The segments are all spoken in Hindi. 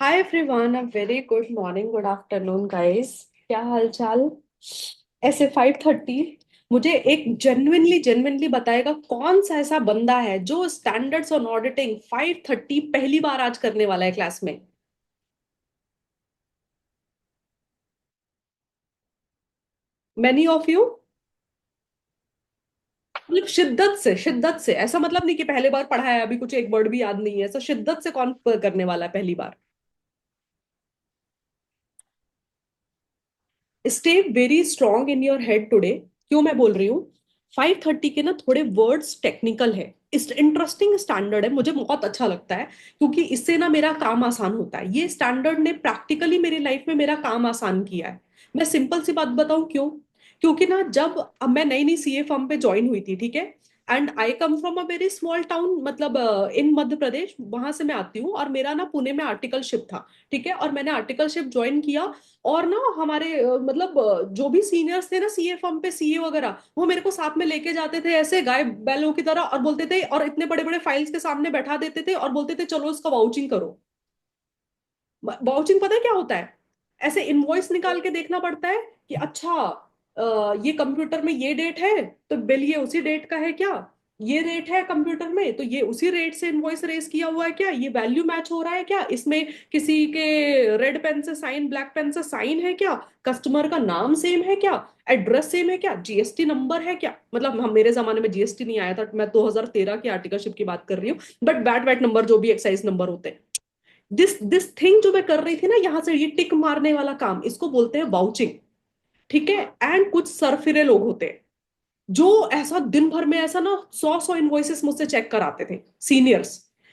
Hi everyone, a very good morning, good afternoon guys. क्या हाल चाल? ऐसे 5:30। मुझे एक जेन्युइनली जेन्युइनली बताएगा कौन सा ऐसा बंदा है जो स्टैंडर्ड्स ऑन ऑडिटिंग 5:30 पहली बार आज करने वाला है क्लास में? Many of you. मतलब शिद्दत से ऐसा मतलब नहीं कि पहले बार पढ़ा है अभी कुछ एक वर्ड भी याद नहीं है, ऐसा शिद्दत से कौन करने वाला है पहली बार? Stay very strong in your head today. क्यों मैं बोल रही हूँ? 5:30 के ना थोड़े वर्ड्स टेक्निकल है। इस इंटरेस्टिंग स्टैंडर्ड है, मुझे बहुत अच्छा लगता है क्योंकि इससे ना मेरा काम आसान होता है। ये स्टैंडर्ड ने प्रैक्टिकली मेरी लाइफ में मेरा काम आसान किया है। मैं सिंपल सी बात बताऊं क्यों? क्योंकि ना जब अब मैं नई नई सीए फर्म पे ज्वाइन हुई थी, ठीक है। And I come from a very small town, मतलब इन मध्य प्रदेश, वहां से मैं आती हूँ और मेरा ना पुणे में आर्टिकलशिप था। ठीक है, और मैंने आर्टिकलशिप ज्वाइन किया। और ना हमारे मतलब जो भी सीनियर्स थे ना सीए फर्म पे, सीए वगैरह, वो मेरे को साथ में लेके जाते थे ऐसे गाय बैलों की तरह और बोलते थे, और इतने बड़े बड़े फाइल्स के सामने बैठा देते थे और बोलते थे चलो इसका वाउचिंग करो। वाउचिंग पता है क्या होता है? ऐसे इनवॉइस निकाल के देखना पड़ता है कि अच्छा, ये कंप्यूटर में ये डेट है तो बिल ये उसी डेट का है क्या? ये रेट है कंप्यूटर में तो ये उसी रेट से इनवॉइस रेस किया हुआ है क्या? ये वैल्यू मैच हो रहा है क्या इसमें? किसी के रेड पेन से साइन, ब्लैक पेन से साइन है क्या? कस्टमर का नाम सेम है क्या? एड्रेस सेम है क्या? जीएसटी नंबर है क्या? मतलब हम, मेरे जमाने में जीएसटी नहीं आया था, मैं 2013 की आर्टिकलशिप की बात कर रही हूँ। बट वैट वैट नंबर जो भी एक्साइज नंबर होते हैं, दिस थिंग जो मैं कर रही थी ना, यहां से ये टिक मारने वाला काम, इसको बोलते हैं वाउचिंग। ठीक है। एंड कुछ सरफिरे लोग होते हैं जो ऐसा दिन भर में ऐसा ना 100 100 इनवॉइसेस मुझसे चेक कराते थे, सीनियर्स।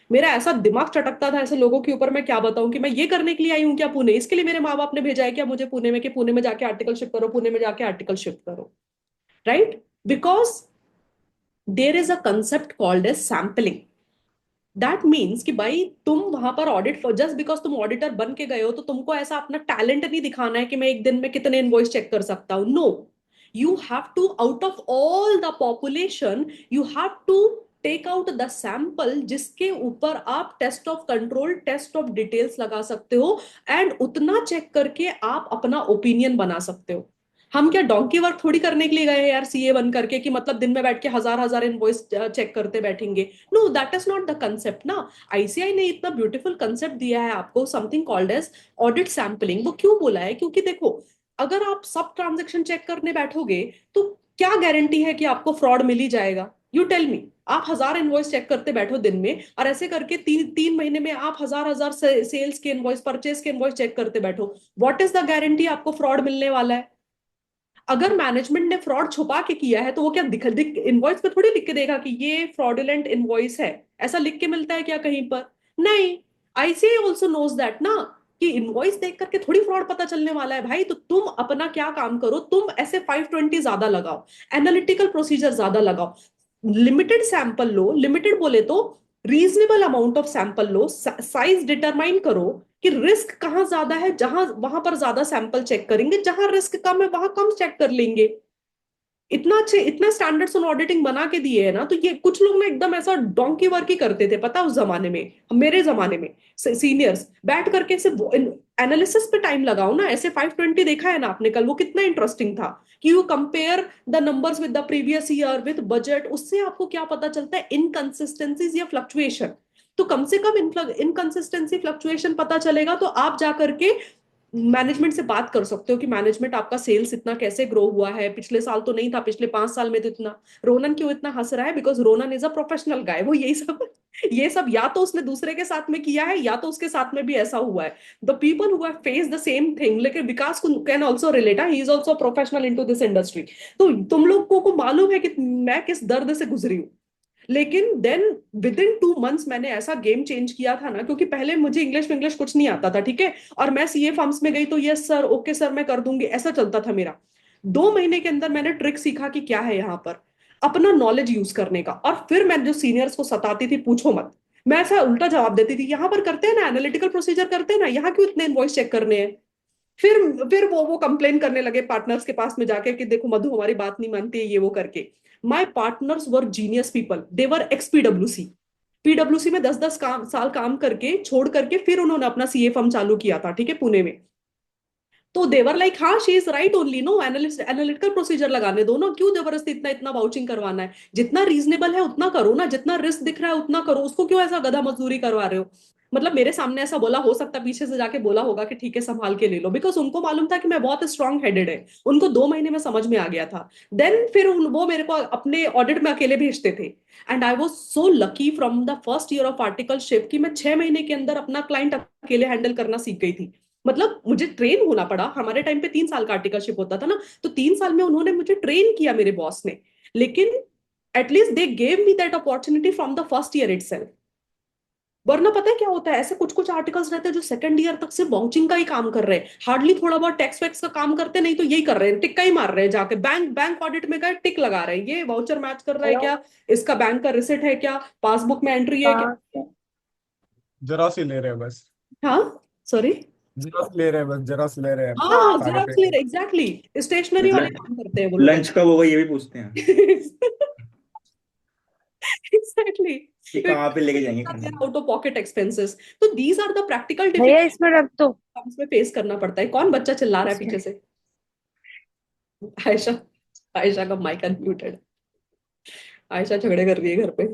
मेरा ऐसा दिमाग चटकता था ऐसे लोगों के ऊपर, मैं क्या बताऊं कि मैं ये करने के लिए आई हूँ क्या पुणे? इसके लिए मेरे माँ बाप ने भेजा है क्या मुझे पुणे में कि पुणे में जाके आर्टिकल शिफ्ट करो, पुणे में जाके आर्टिकल शिफ्ट करो? Right. Because there is a concept called as sampling. That means कि भाई तुम वहां पर ऑडिट, जस्ट बिकॉज तुम ऑडिटर बन के गए हो तो तुमको ऐसा अपना टैलेंट नहीं दिखाना है कि मैं एक दिन में कितने इनवॉइस चेक कर सकता हूँ। No, you have to out of all the population, you have to take out the sample जिसके ऊपर आप test of control, test of details लगा सकते हो। एंड उतना चेक करके आप अपना ओपिनियन बना सकते हो। हम क्या डोंकी वर्क थोड़ी करने के लिए गए हैं यार सीए बन करके, कि मतलब दिन में बैठ के हजार हजार इनवॉइस चेक करते बैठेंगे। No, that is not the concept ना। आईसीआई ने इतना ब्यूटीफुल कंसेप्ट दिया है आपको, something called as audit sampling. वो क्यों बोला है? क्योंकि देखो, अगर आप सब ट्रांजेक्शन चेक करने बैठोगे तो क्या गारंटी है कि आपको फ्रॉड मिल ही जाएगा? You tell me. आप हजार इनवॉइस चेक करते बैठो दिन में, और ऐसे करके तीन तीन महीने में आप हजार हजार सेल्स के इनवॉइस, परचेस के इनवॉइस चेक करते बैठो। व्हाट इज द गारंटी आपको फ्रॉड मिलने वाला है? अगर मैनेजमेंट ने फ्रॉड छुपा के किया है तो वो क्या दिख इनवॉइस पे थोड़ी लिख के देगा कि ये फ्रॉडुलेंट इनवॉइस है? ऐसा लिख के मिलता है क्या कहीं पर? नहीं। आईसीआई ऑल्सो नोज दैट ना, कि इनवॉइस देख करके थोड़ी फ्रॉड पता चलने वाला है भाई। तो तुम अपना क्या काम करो, तुम ऐसे 520 ज्यादा लगाओ, एनालिटिकल प्रोसीजर ज्यादा लगाओ, लिमिटेड सैंपल लो। लिमिटेड बोले तो reasonable amount of sample low, size determine करो कि रिस्क कहाँ ज्यादा है, जहां वहां पर ज्यादा सैंपल चेक करेंगे, जहां रिस्क कम है वहां कम चेक कर लेंगे। इतना अच्छे, इतना स्टैंडर्ड्स ऑन ऑडिटिंग बना के दिए है ना, तो ये कुछ लोग ना एकदम ऐसा डोंकी वर्क ही करते थे पता उस जमाने में। मेरे जमाने में सीनियर्स बैठ करके सिर्फ एनालिसिस पे टाइम लगाओ ना। ऐसे 520 देखा है ना आपने कल, वो कितना इंटरेस्टिंग था कि you compare the numbers with the previous year with budget. उससे आपको क्या पता चलता है? इनकंसिस्टेंसीज या फ्लक्चुएशन। तो कम से कम इनकंसिस्टेंसी फ्लक्चुएशन पता चलेगा तो आप जा करके मैनेजमेंट से बात कर सकते हो कि मैनेजमेंट आपका सेल्स इतना कैसे ग्रो हुआ है, पिछले साल तो नहीं था, पिछले 5 साल में तो इतना। रोनन क्यों इतना हंस रहा है? Because Ronan is a professional guy. वो यही सब ये सब या तो उसने दूसरे के साथ में किया है या तो उसके साथ में भी ऐसा हुआ है। The people who have face the same thing, लेकिन Vikas can also relate, he is also professional in to this industry. तो तुम लोगों को मालूम है कि मैं किस दर्द से गुजरी हूँ। लेकिन देन विद इन 2 मंथ्स मैंने ऐसा गेम चेंज किया था ना, क्योंकि पहले मुझे इंग्लिश इंग्लिश कुछ नहीं आता था, ठीक है। और मैं सीए फर्म्स में गई तो यस सर, ओके सर, मैं कर दूंगी, ऐसा चलता था मेरा। 2 महीने के अंदर मैंने ट्रिक सीखा कि क्या है यहाँ पर अपना नॉलेज यूज करने का। और फिर मैं जो सीनियर्स को सताती थी पूछो मत, मैं ऐसा उल्टा जवाब देती थी, यहाँ पर करते हैं ना एनालिटिकल प्रोसीजर, करते हैं ना, यहाँ क्यों इतने इनवॉइस चेक करने हैं? फिर वो कंप्लेन करने लगे पार्टनर्स के पास में जाके कि देखो मधु हमारी बात नहीं मानती है, ये वो करके। My partners were genius people, दे वर एक्सपीडब्ल्यूसी। पीडब्ल्यूसी में 10 10 साल काम करके छोड़ करके फिर उन्होंने अपना सीए फर्म चालू किया था, ठीक है, पुणे में। तो देवर लाइक हाँ she is right only, no analyst analytical procedure लगाने दो ना, क्यों जबरदस्ती इतना इतना वाउचिंग करवाना है? जितना रीजनेबल है उतना करो ना, जितना रिस्क दिख रहा है उतना करो, उसको क्यों ऐसा गधा मजदूरी करवा रहे हो? मतलब मेरे सामने ऐसा बोला, हो सकता है पीछे से जाके बोला होगा कि ठीक है संभाल के ले लो, बिकॉज उनको मालूम था कि मैं बहुत स्ट्रांग हेडेड है। उनको 2 महीने में समझ में आ गया था। देन फिर वो मेरे को अपने ऑडिट में अकेले भेजते थे। And I was so lucky from the first year of articleship कि मैं 6 महीने के अंदर अपना क्लाइंट अकेले हैंडल करना सीख गई थी। मतलब मुझे ट्रेन होना पड़ा, हमारे टाइम पे 3 साल का आर्टिकलशिप होता था ना, तो 3 साल में उन्होंने मुझे ट्रेन किया, मेरे बॉस ने। लेकिन at least they gave me that opportunity from the first year itself. वरना पता है क्या होता है, ऐसे कुछ कुछ आर्टिकल्स रहते हैं जो सेकंड ईयर तक से बाउंचिंग का ही काम कर रहे हैं, हार्डली थोड़ा बहुत टैक्स वैक्स का काम करते नहीं, तो यही कर रहे हैं, टिक्का ही मार रहे हैं जाके, बैंक बैंक ऑडिट में गए टिक लगा रहे हैं, ये वाउचर मैच कर रहा है हेलो। क्या, इसका बैंक का रिसिट है क्या, पासबुक में एंट्री है क्या? कहाँ से? जरा सी ले रहे हैं बस। हाँ, सॉरी। जरा सी ले रहे हैं बस, जरा सी ले रहे हैं। हाँ हाँ, हाँ। सारे जेरॉक्स ले पे। रहे, एग्जैक्टली स्टेशनरी वाले मतलब काम करते हैं वो लोग। लंच कब होगा ये भी पूछते हैं एग्जैक्टली। कि कहाँ पे लेके जाएंगे खाना। आउट ऑफ पॉकेट एक्सपेंसेस, तो दीज आर द प्रैक्टिकल भैया डिफिकल्टीज इसमें रख दो। में फेस करना पड़ता है। कौन बच्चा चिल्ला रहा है इसमें। पीछे से? आयशा। आयशा का माइक अनम्यूटेड। आयशा झगड़े कर रही है घर पे।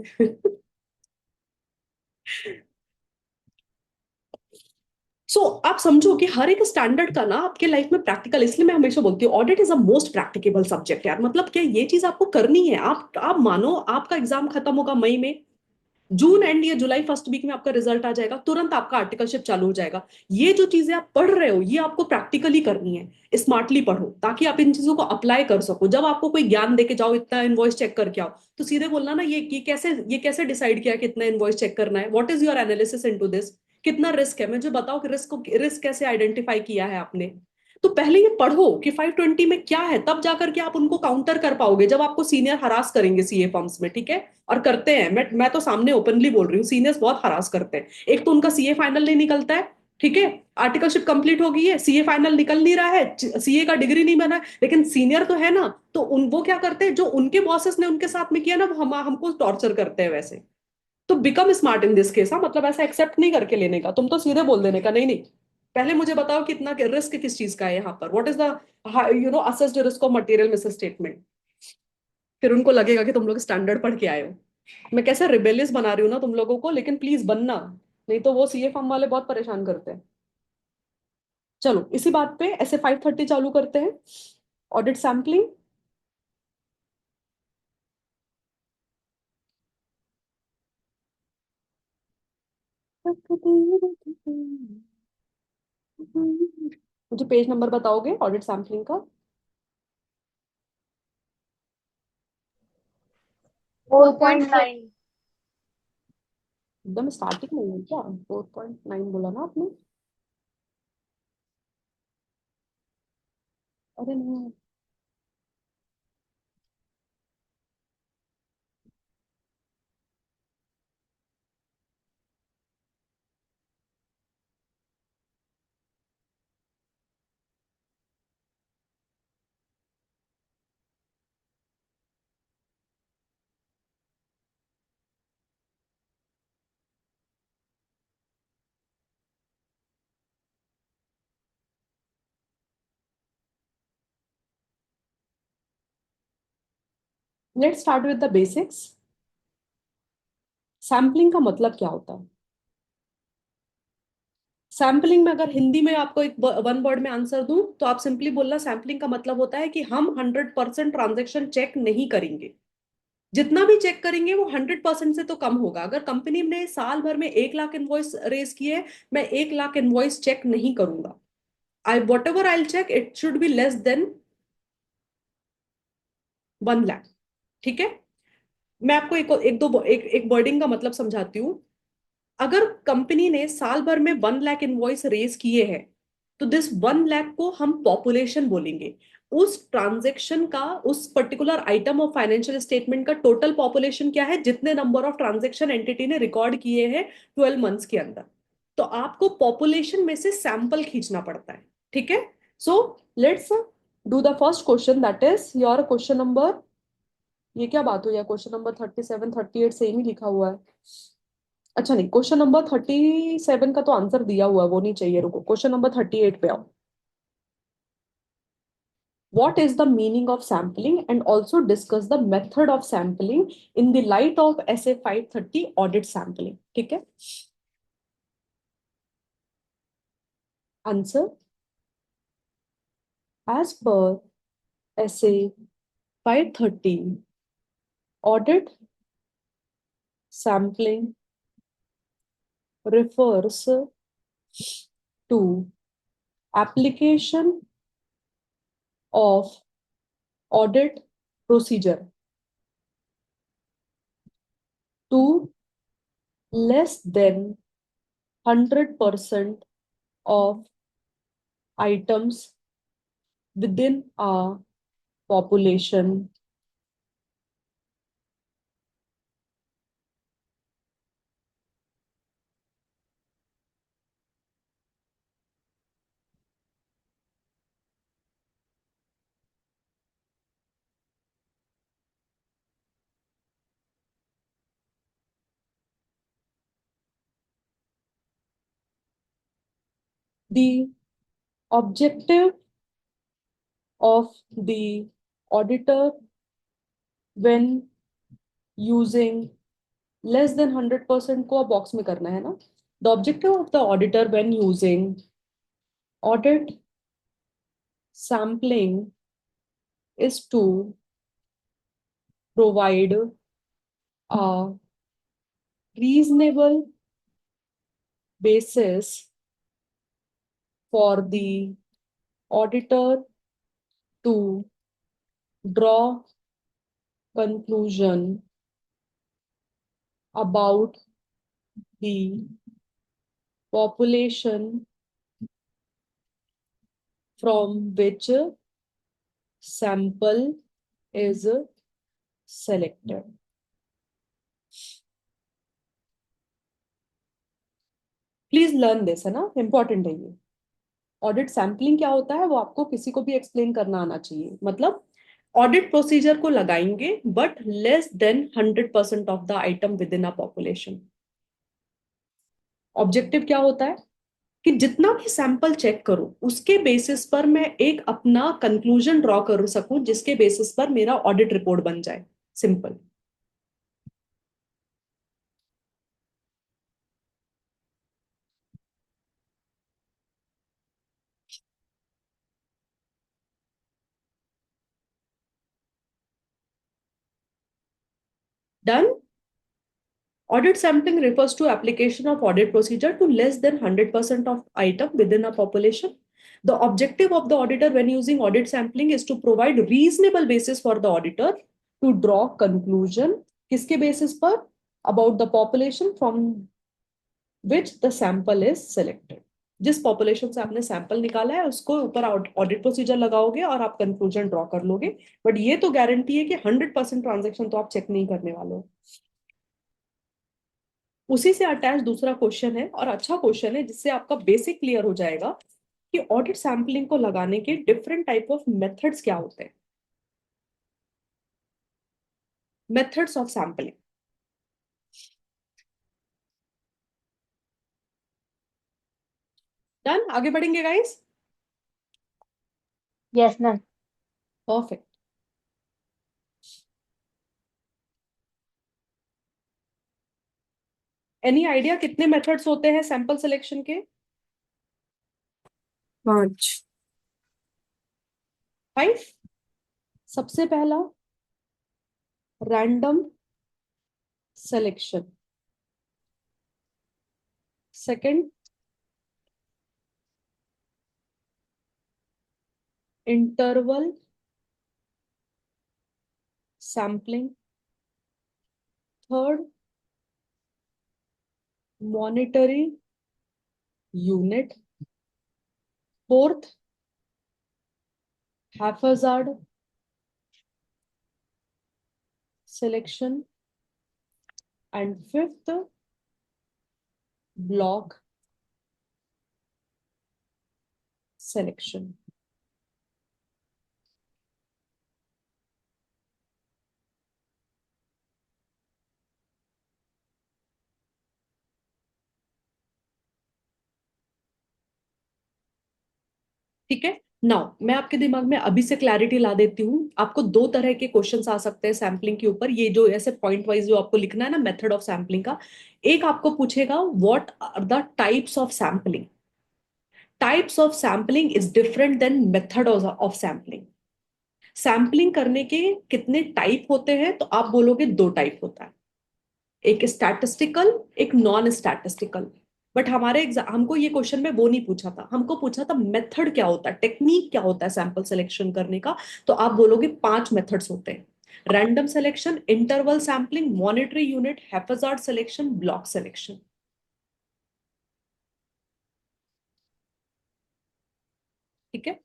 सो आप समझो कि हर एक स्टैंडर्ड का ना आपके लाइफ में प्रैक्टिकल, इसलिए मैं हमेशा बोलती हूँ audit is a most practicable subject यार। मतलब क्या ये चीज आपको करनी है, आप मानो आपका एग्जाम खत्म होगा मई में, जून एंड या जुलाई फर्स्ट वीक में आपका रिजल्ट आ जाएगा, तुरंत आपका आर्टिकलशिप चालू हो जाएगा। ये जो चीजें आप पढ़ रहे हो ये आपको प्रैक्टिकली करनी है, स्मार्टली पढ़ो ताकि आप इन चीजों को अप्लाई कर सको। जब आपको कोई ज्ञान देके जाओ इतना इनवॉइस चेक करके आओ, तो सीधे बोलना ना ये कैसे डिसाइड किया कि इतना इनवॉइस चेक करना है, what is your analysis into this, कितना रिस्क है, मुझे बताओ कि रिस्क कैसे आइडेंटिफाई किया है आपने। तो पहले ये पढ़ो कि 520 में क्या है, तब जाकर के आप उनको काउंटर कर पाओगे जब आपको सीनियर हरास करेंगे सीए फर्म्स में, ठीक है? और करते हैं, मैं तो सामने ओपनली बोल रही हूँ, सीनियर्स बहुत हरास करते हैं। एक तो उनका सीए फाइनल नहीं निकलता है, ठीक है, आर्टिकलशिप कंप्लीट हो गई है, सीए फाइनल निकल नहीं रहा है, सीए का डिग्री नहीं बना है, लेकिन सीनियर तो है ना, तो वो क्या करते हैं, जो उनके बॉसेस ने उनके साथ में किया ना, वो हमको टॉर्चर करते हैं वैसे। तो become smart in this case. हाँ, मतलब ऐसा एक्सेप्ट नहीं करके लेने का, तुम तो सीधे बोल देने का, नहीं नहीं पहले मुझे बताओ कितना रिस्क किस चीज का है यहाँ पर, what is the assessed risk of material miss statement. फिर उनको लगेगा कि तुम लोग स्टैंडर्ड पढ़ के आए हो। मैं कैसे रिबेलियस बना रही हूँ ना तुम लोगों को, लेकिन प्लीज बनना, नहीं तो वो सीए फॉर्म वाले बहुत परेशान करते हैं। चलो इसी बात पे ऐसे 5:30 चालू करते हैं, ऑडिट सैम्पलिंग। मुझे पेज नंबर बताओगे ऑडिट सैम्पलिंग का? 4.9। एकदम स्टार्टिंग में है क्या? 4.9 बोला ना आपने? अरे नहीं। Let's start with the basics. Sampling का मतलब क्या होता है? सैम्पलिंग में अगर हिंदी में आपको एक वन वर्ड में आंसर दूं तो आप सिंपली बोलना, सैम्पलिंग का मतलब होता है कि हम 100% ट्रांजेक्शन चेक नहीं करेंगे। जितना भी चेक करेंगे वो 100% से तो कम होगा। अगर कंपनी ने साल भर में 1 लाख इनवॉइस रेज किए, मैं 1 लाख इनवॉइस चेक नहीं करूंगा। I what ever I check it should be less than 1 lakh, ठीक है? मैं आपको एक वर्डिंग का मतलब समझाती हूँ। अगर कंपनी ने साल भर में 1 लाख इनवॉइस रेज किए हैं, तो दिस 1 लाख को हम पॉपुलेशन बोलेंगे। उस ट्रांजेक्शन का, उस particular item of financial statement का टोटल पॉपुलेशन क्या है, जितने नंबर ऑफ ट्रांजेक्शन एंटिटी ने रिकॉर्ड किए हैं 12 मंथ्स के अंदर। तो आपको पॉपुलेशन में से सैंपल खींचना पड़ता है, ठीक है? So let's do the first question, that is your question number, ये क्या बात हुई है, क्वेश्चन नंबर 37 38 सेम ही लिखा हुआ है। अच्छा नहीं, क्वेश्चन नंबर 37 का तो आंसर दिया हुआ है, वो नहीं चाहिए, रुको क्वेश्चन नंबर 38 पे आओ. What is the meaning of sampling and also discuss the method of sampling in the light of SA 530 audit sampling. ठीक है. Answer: as per SA 530, audit sampling refers to application of audit procedure to less than 100% of items within a population. The objective of the auditor when using less than 100% को बॉक्स में करना है ना. The objective of the auditor when using audit sampling is to provide a reasonable basis for the auditor to draw conclusion about the population from which sample is selected. Please learn this, है ना, इंपॉर्टेंट है ये. ऑडिट सैम्पलिंग क्या होता है वो आपको किसी को भी एक्सप्लेन करना आना चाहिए. मतलब ऑडिट प्रोसीजर को लगाएंगे but less than 100% of the item with in a population. Objective क्या होता है कि जितना भी सैंपल चेक करूं उसके बेसिस पर मैं एक अपना कंक्लूजन ड्रॉ कर सकूं जिसके बेसिस पर मेरा ऑडिट रिपोर्ट बन जाए. Simple. Done. Audit sampling refers to application of audit procedure to less than 100% of item within a population. The objective of the auditor when using audit sampling is to provide reasonable basis for the auditor to draw conclusion. किसके basis पर? About the population from which the sample is selected. जिस population से आपने sample निकाला है उसको ऊपर audit procedure लगाओगे और आप conclusion draw कर लोगे. But ये तो guarantee है कि 100% transaction तो आप check नहीं करने वाले हो. उसी से अटैच दूसरा क्वेश्चन है और अच्छा क्वेश्चन है जिससे आपका बेसिक क्लियर हो जाएगा कि ऑडिट सैम्पलिंग को लगाने के डिफरेंट टाइप ऑफ मेथड्स क्या होते हैं. Methods of sampling. डन. आगे बढ़ेंगे guys. Yes, ma'am. Perfect. Any idea कितने मेथड्स होते हैं सैंपल सिलेक्शन के? 5. 5. सबसे पहला random selection. Second interval sampling. Third monetary unit. Fourth haphazard selection, and fifth block selection. ठीक है। नाउ मैं आपके दिमाग में अभी से क्लैरिटी ला देती हूँ। आपको दो तरह के क्वेश्चंस आ सकते हैं सैम्पलिंग के ऊपर, ये जो ऐसे पॉइंट वाइज जो आपको लिखना है ना मेथड ऑफ सैम्पलिंग का। एक आपको पूछेगा what are the types of sampling. Types of sampling is different than method of sampling. Sampling करने के कितने टाइप होते हैं, तो आप बोलोगे दो टाइप होता है, एक स्टैटिस्टिकल, एक नॉन स्टैटिस्टिकल। बट हमारे एग्जाम हमको ये क्वेश्चन में वो नहीं पूछा था, हमको पूछा था मेथड क्या होता है, टेक्निक क्या होता है सैंपल सिलेक्शन करने का। तो आप बोलोगे पांच मेथड्स होते हैं: random selection, interval sampling, monetary unit, haphazard selection, block selection. ठीक है।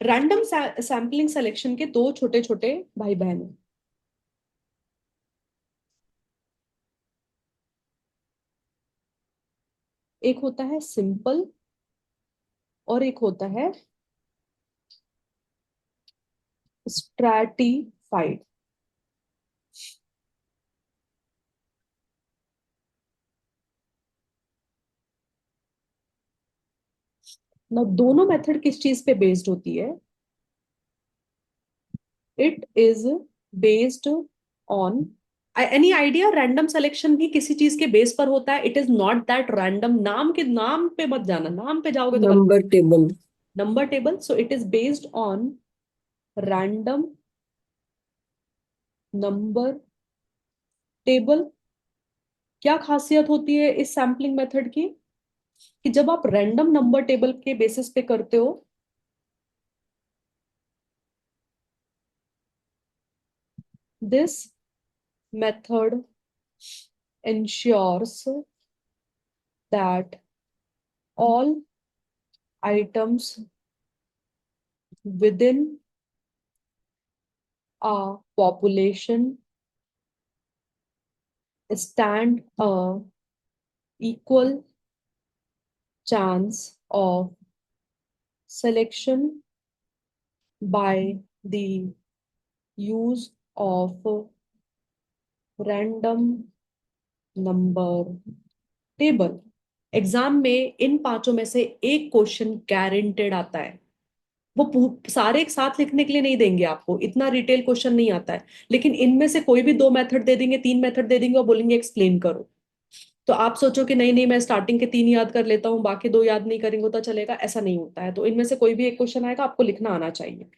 रैंडम सैम्पलिंग सिलेक्शन के दो छोटे छोटे भाई बहन हैं। एक होता है सिंपल और एक होता है स्ट्रैटिफाइड। ना दोनों मेथड किस चीज पे बेस्ड होती है? It is based on, any idea? Random selection भी किसी चीज के बेस पर होता है। It is not that random, नाम के नाम पे मत जाना, नाम पे जाओगे तो गलत। Number table. Number table. So it is based on random number table. क्या खासियत होती है इस सैम्पलिंग मेथड की कि जब आप रैंडम नंबर टेबल के बेसिस पे करते हो, this method ensures that all items within a population stand a equal chance of selection by the use of random number table। Exam में इन पांचों में से एक क्वेश्चन गारंटेड आता है। वो सारे एक साथ लिखने के लिए नहीं देंगे आपको, इतना डिटेल क्वेश्चन नहीं आता है, लेकिन इनमें से कोई भी दो मेथड दे देंगे, तीन मेथड दे देंगे और बोलेंगे एक्सप्लेन करो। तो आप सोचो कि नहीं नहीं मैं स्टार्टिंग के तीन याद कर लेता हूँ, बाकी दो याद नहीं करेंगे तो चलेगा, ऐसा नहीं होता है। तो इनमें से कोई भी एक क्वेश्चन आएगा, आपको लिखना आना चाहिए।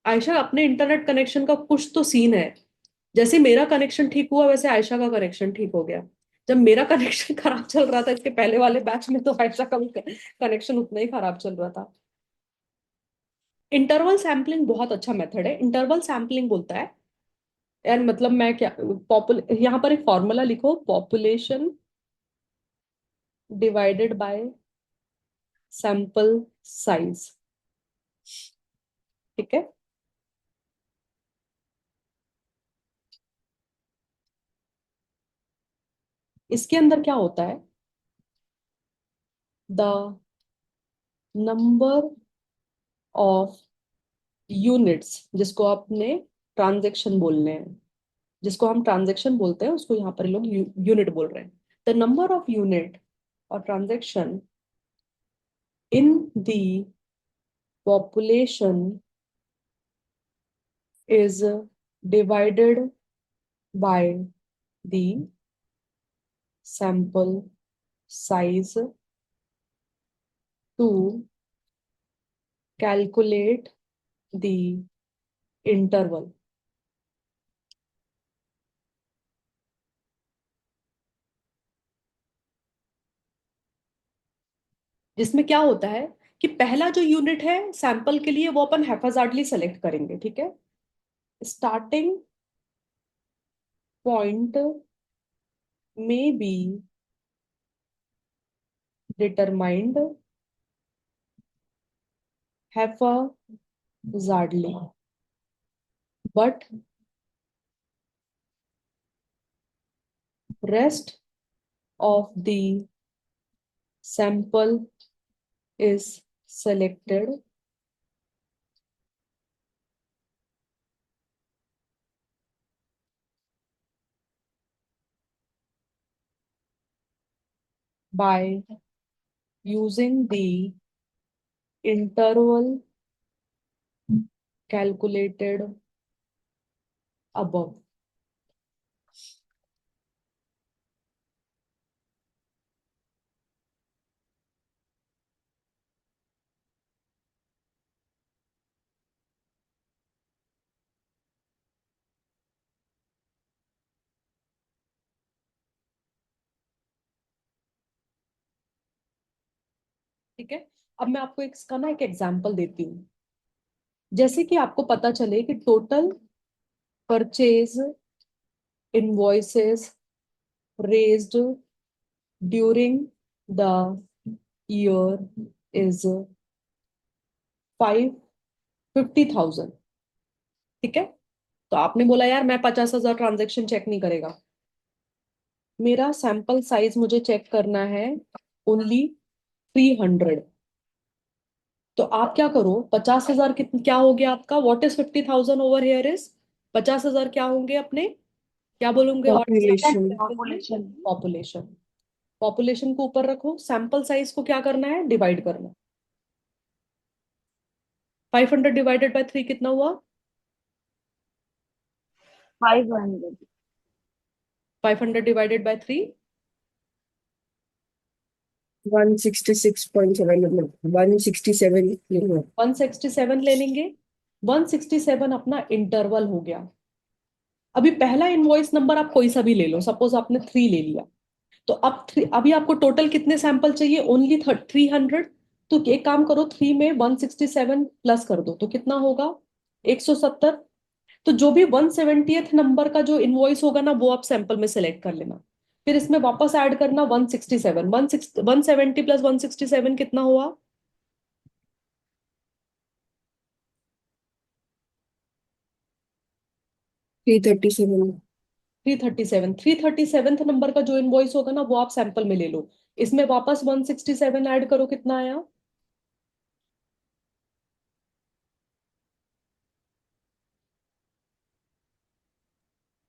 आयशा, अपने इंटरनेट कनेक्शन का कुछ तो सीन है। जैसे मेरा कनेक्शन ठीक हुआ वैसे आयशा का कनेक्शन ठीक हो गया। जब मेरा कनेक्शन खराब चल रहा था इसके पहले वाले बैच में, तो आयशा का भी कनेक्शन उतना ही खराब चल रहा था। इंटरवल सैम्पलिंग बहुत अच्छा मेथड है। इंटरवल सैम्पलिंग बोलता है, यार मतलब मैं क्या, यहाँ पर एक फॉर्मूला लिखो, population divided by sample size. ठीक है। इसके अंदर क्या होता है, द नंबर ऑफ यूनिट्स, जिसको आपने ट्रांजेक्शन बोलने हैं, जिसको हम ट्रांजेक्शन बोलते हैं उसको यहाँ पर लोग यूनिट बोल रहे हैं। द नंबर ऑफ यूनिट और transaction in the population is divided by the sample size to calculate the interval। जिसमें क्या होता है कि पहला जो यूनिट है सैंपल के लिए वो अपन हैफाजार्डली सेलेक्ट करेंगे। ठीक है। Starting point may be determined haphazardly, but rest of the sample is selected by using the interval calculated above. ठीक है, अब मैं आपको इसका ना एक एग्जांपल देती हूँ। जैसे कि आपको पता चले कि total purchase invoices raised during the year is 50,000। ठीक है, तो आपने बोला यार मैं 50,000 ट्रांजेक्शन चेक नहीं करेगा, मेरा सैंपल साइज मुझे चेक करना है ओनली 300। तो आप क्या करो, 50,000 क्या हो गया आपका, what is 50,000 over here is 50,000 क्या होंगे अपने, क्या बोलोगे और Population. Population. पॉपुलेशन। पॉपुलेशन को ऊपर रखो, सैंपल साइज को क्या करना है, डिवाइड करना। 500 डिवाइडेड बाय 3 कितना हुआ, 500. 500 डिवाइडेड बाय 3 166.7 167 167 ले लेंगे। 167 अपना इंटरवल हो गया। अभी पहला इनवॉइस नंबर आप कोई सा भी ले लो, सपोज आपने 3 ले लिया, तो अब अभी आपको टोटल कितने सैंपल चाहिए, ओनली 300। तो एक काम करो, 3 में 167 प्लस कर दो तो कितना होगा, 170। तो जो भी 170th नंबर का जो इनवॉइस होगा ना, वो आप सैंपल में सेलेक्ट कर लेना। फिर इसमें वापस ऐड करना 167, 170 प्लस 167 कितना हुआ, 337 337। 337th नंबर का जो इनवॉइस होगा ना, वो आप सैंपल में ले लो। इसमें वापस 167 ऐड करो, कितना आया,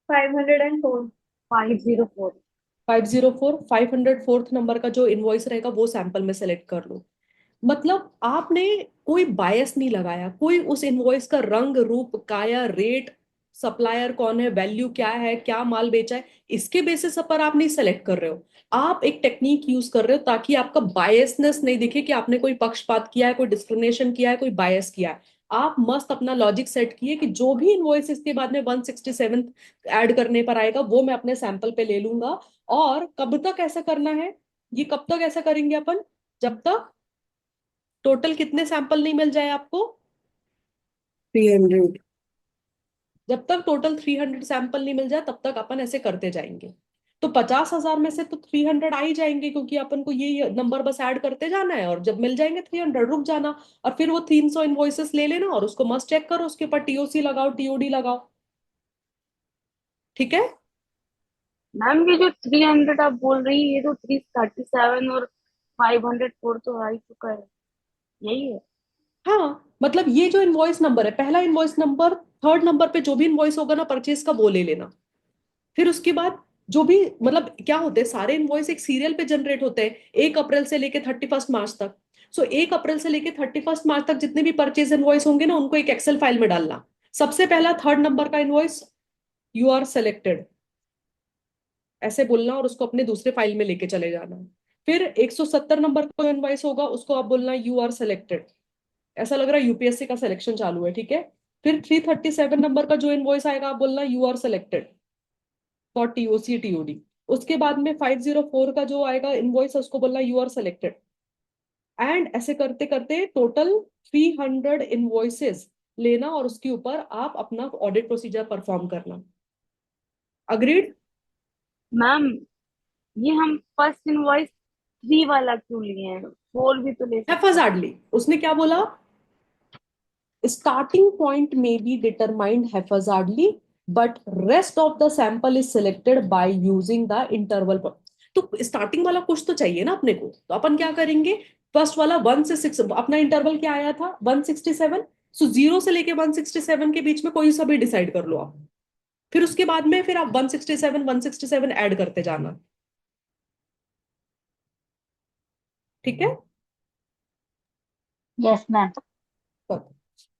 504. 504. 504। 504th नंबर का जो इनवॉइस रहेगा वो सैंपल में सेलेक्ट कर लो। मतलब आपने कोई बायस नहीं लगाया, कोई उस इनवॉइस का रंग रूप काया रेट, सप्लायर कौन है, वैल्यू क्या है, क्या माल बेचा है, इसके बेसिस पर आप नहीं सेलेक्ट कर रहे हो। आप एक टेक्निक यूज कर रहे हो ताकि आपका बायसनेस नहीं दिखे कि आपने कोई पक्षपात किया है, कोई डिस्क्रिमिनेशन किया है, कोई बायस किया है। आप मस्त अपना लॉजिक सेट किए कि जो भी इनवॉइस इसके बाद में 167 ऐड करने पर आएगा वो मैं अपने सैंपल पे ले लूंगा। और कब तक ऐसा करना है, ये कब तक ऐसा करेंगे अपन, जब तक टोटल कितने सैंपल नहीं मिल जाए आपको, 300 जब तक टोटल 300 सैंपल नहीं मिल जाए तब तक अपन ऐसे करते जाएंगे। तो 50,000 में से तो 300 आ ही जाएंगे, क्योंकि अपन को ये नंबर बस ऐड करते जाना है, और जब मिल जाएंगे 300 रुक जाना। और फिर वो 300 इनवॉइसेस ले लेना और उसको मस्ट चेक करो, उसके ऊपर टीओसी लगाओ, टीओडी लगाओ। ठीक है, मैम ये जो 300 आप बोल रही है, ये तो 337 और 504 तो आ ही चुका है, यही है। हाँ मतलब ये जो इनवॉइस नंबर है, पहला इनवॉइस नंबर, थर्ड नंबर पे जो भी इनवॉइस होगा ना परचेज का, वो ले लेना। फिर उसके बाद जो भी मतलब क्या होते हैं, सारे इनवॉइस एक सीरियल पे जनरेट होते हैं 1 अप्रैल से लेके 31 मार्च तक। सो 1 अप्रैल से लेके 31 मार्च तक जितने भी परचेज इनवॉइस होंगे ना, उनको एक एक्सेल फाइल में डालना। सबसे पहला थर्ड नंबर का इनवॉइस, यू आर सेलेक्टेड, ऐसे बोलना और उसको अपने दूसरे फाइल में लेके चले जाना। फिर 170 नंबर का इनवॉइस होगा, उसको आप बोलना यू आर सेलेक्टेड। ऐसा लग रहा है यूपीएससी का सिलेक्शन चालू है, ठीक है। फिर 337 नंबर का जो इनवॉइस आएगा, आप बोलना you are selected for TOC TOD. उसके बाद में 504 का जो आएगा इनवॉइस, उसको बोलना यू आर सेलेक्टेड। एंड ऐसे करते करते टोटल 300 इनवॉइसेस लेना और उसके ऊपर आप अपना ऑडिट प्रोसीजर परफॉर्म करना। अग्रीड। मैम ये हम फर्स्ट इनवॉइस 3 वाला क्यों लिए हैं, 4 भी तो ले सकते हैं। हैफाजार्डली उसने क्या बोला, starting point may be determined haphazardly but rest of the sample is selected by using the interval। तो स्टार्टिंग वाला कुछ तो चाहिए ना अपने को, तो अपन क्या करेंगे, फर्स्ट वाला 1 से 6, अपना इंटरवल क्या आया था 167। सो 0 से लेके 167 के बीच में कोई सा भी डिसाइड कर लो आप। फिर उसके बाद में फिर आप 167 167 ऐड करते जाना। ठीक है। Yes ma'am.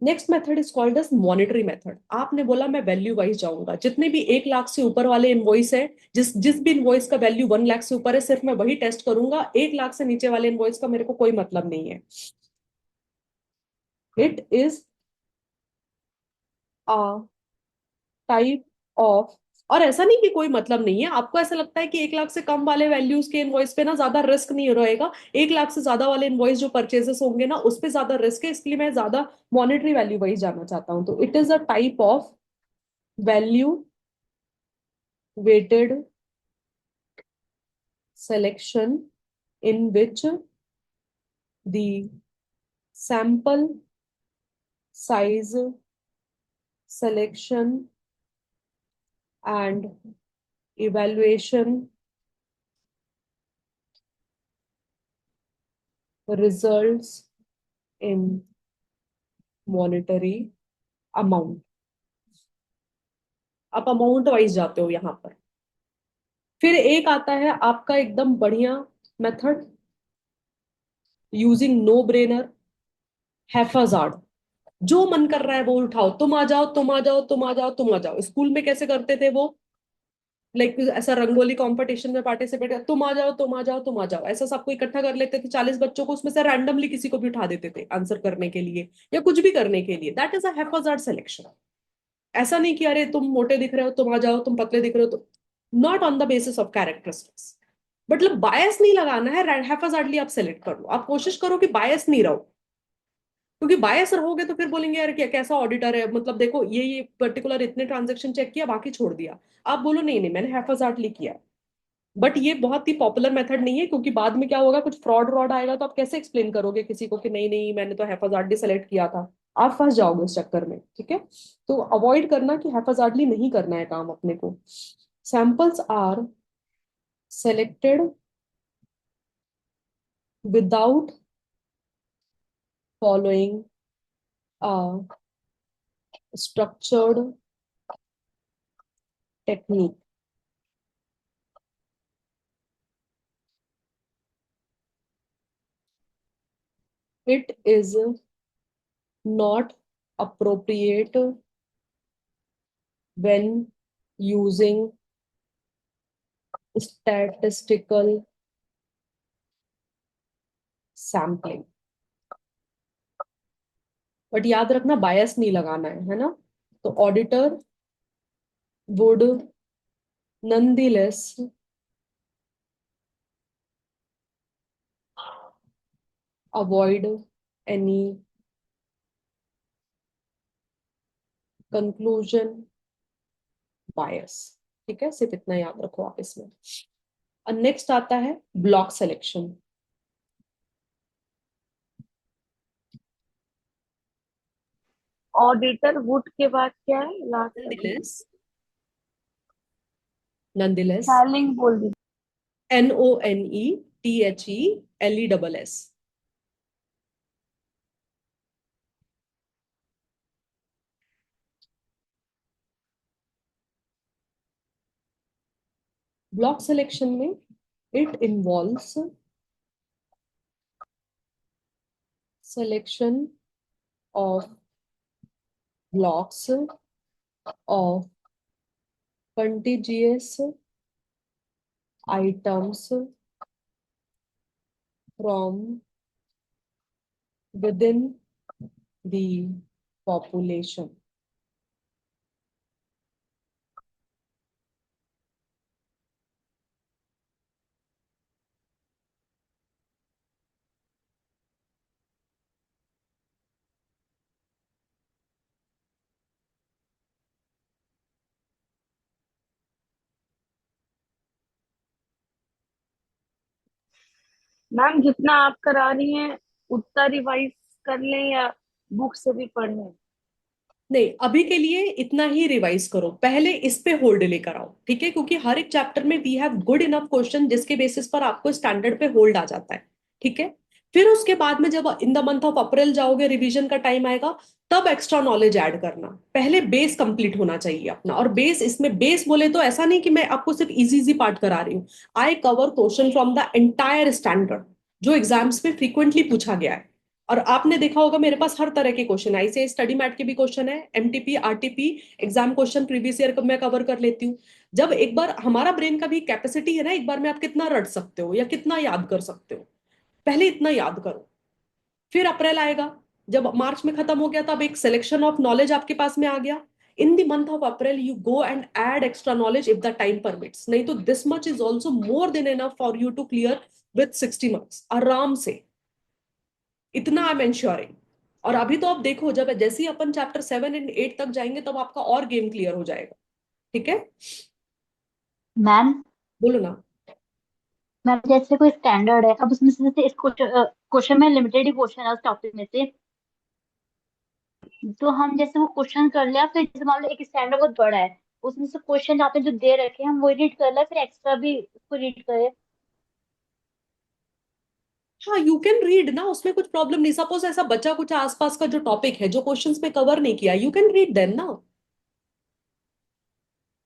Next method is called as monetary method. आपने बोला मैं वैल्यू वाइज जाऊंगा, जितने भी 1 लाख से ऊपर वाले इनवॉइस है, जिस जिस भी इनवॉइस का वैल्यू 1 लाख से ऊपर है, सिर्फ मैं वही टेस्ट करूंगा। 1 लाख से नीचे वाले इनवॉइस का मेरे को कोई मतलब नहीं है। It is a type of, और ऐसा नहीं कि कोई मतलब नहीं है। आपको ऐसा लगता है कि 1 लाख से कम वाले वैल्यूज के इनवॉइस पे ना ज्यादा रिस्क नहीं रहेगा, 1 लाख से ज्यादा वाले इनवॉइस जो परचेजेस होंगे ना उस पे ज्यादा रिस्क है, इसलिए मैं ज्यादा मॉनेटरी वैल्यू वाइज जाना चाहता हूं। तो it is a type of value weighted selection in which the sample size selection and evaluation results in monetary amount। आप अमाउंट वाइज जाते हो यहां पर। फिर एक आता है आपका एकदम बढ़िया मेथड, यूजिंग नो ब्रेनर, हैफाजार्ड। जो मन कर रहा है वो उठाओ, तुम आ जाओ, तुम आ जाओ, तुम आ जाओ, तुम आ जाओ। स्कूल में कैसे करते थे वो, लाइक ऐसा रंगोली कंपटीशन में पार्टिसिपेट, तुम आ जाओ, तुम आ जाओ, तुम आ जाओ, ऐसा सबको इकट्ठा कर लेते थे 40 बच्चों को, उसमें से रैंडमली किसी को भी उठा देते थे आंसर करने के लिए या कुछ भी करने के लिए। That is a haphazard selection. ऐसा नहीं कि अरे तुम मोटे दिख रहे हो तुम आ जाओ, तुम पतले दिख रहे हो तो, not on the basis of characteristics. मतलब बायस नहीं लगाना है, हैफाजार्डली आप सेलेक्ट कर लो। आप कोशिश करो कि बायस नहीं रहो, क्योंकि बायस रहोगे तो फिर बोलेंगे यार क्या कैसा ऑडिटर है, मतलब देखो ये पर्टिकुलर इतने ट्रांजेक्शन चेक किया बाकी छोड़ दिया। आप बोलो नहीं नहीं मैंने हैफाजार्डली किया। बट ये बहुत ही पॉपुलर मेथड नहीं है, क्योंकि बाद में क्या होगा, कुछ फ्रॉड व्रॉड आएगा तो आप कैसे एक्सप्लेन करोगे किसी को कि नहीं नहीं मैंने तो हैफाजार्डली सेलेक्ट किया था। आप फंस जाओगे इस चक्कर में। ठीक है, तो अवॉइड करना कि हैफाजार्डली नहीं करना है काम अपने को। Samples are selected without following a structured technique। It is not appropriate when using statistical sampling। But याद रखना बायस नहीं लगाना है ना। तो auditor would nonetheless avoid any conclusion bias। ठीक है, सिर्फ इतना याद रखो आप इसमें। और नेक्स्ट आता है ब्लॉक सिलेक्शन। ऑडिटर वुड के बाद क्या है लास्ट? nonetheless nonetheless स्पेलिंग बोल दी। NONETHELESS। ब्लॉक सिलेक्शन में it involves selection of blocks of contiguous items from within the population। Ma'am जितना आप करा रही हैं उतना रिवाइज कर लें या बुक से भी पढ़ लें? नहीं, अभी के लिए इतना ही रिवाइज करो, पहले इस पे होल्ड लेकर आओ। ठीक है, क्योंकि हर एक चैप्टर में we have good enough question जिसके बेसिस पर आपको स्टैंडर्ड पे होल्ड आ जाता है। ठीक है, फिर उसके बाद में जब इन द मंथ ऑफ अप्रैल जाओगे, रिवीजन का टाइम आएगा, तब एक्स्ट्रा नॉलेज ऐड करना। पहले बेस कंप्लीट होना चाहिए अपना। और बेस, इसमें बेस बोले तो ऐसा नहीं कि मैं आपको सिर्फ इजी इजी पार्ट करा रही हूँ। I cover question from the entire standard. जो एग्जाम्स में फ्रीक्वेंटली पूछा गया है। और आपने देखा होगा मेरे पास हर तरह के क्वेश्चन है, ऐसे स्टडी मैट के भी क्वेश्चन है, MTP RTP exam question previous year मैं कवर कर लेती हूँ। जब एक बार हमारा ब्रेन का भी कैपेसिटी है ना, एक बार में आप कितना रट सकते हो या कितना याद कर सकते हो, पहले इतना याद करो। फिर अप्रैल आएगा, जब मार्च में खत्म हो गया तब एक सिलेक्शन ऑफ नॉलेज आपके पास में आ गया। In the month of April you go and add extra knowledge if the time permits, नहीं तो this much is also more than enough for you to clear with 60 marks आराम से। इतना आई एम एंश्योरिंग। और अभी तो आप देखो, जब जैसे ही अपन चैप्टर 7 और 8 तक जाएंगे तब आपका और गेम क्लियर हो जाएगा। ठीक है, मैम बोलो ना। मैम जैसे कोई स्टैंडर्ड है, अब उसमें से जैसे इस क्वेश्चन में लिमिटेड ही क्वेश्चन है उस टॉपिक में से, तो हम जैसे वो क्वेश्चन कर लिया, फिर जैसे मान लो एक स्टैंडर्ड बहुत बड़ा है, उसमें से क्वेश्चन आपने जो दे रखे हैं हम वो रीड कर ले, फिर एक्स्ट्रा भी उसको रीड करे। हाँ, यू कैन रीड ना, उसमें कुछ प्रॉब्लम नहीं। सपोज ऐसा बचा कुछ आसपास का जो टॉपिक है जो क्वेश्चंस में कवर नहीं किया, यू कैन रीड देन ना।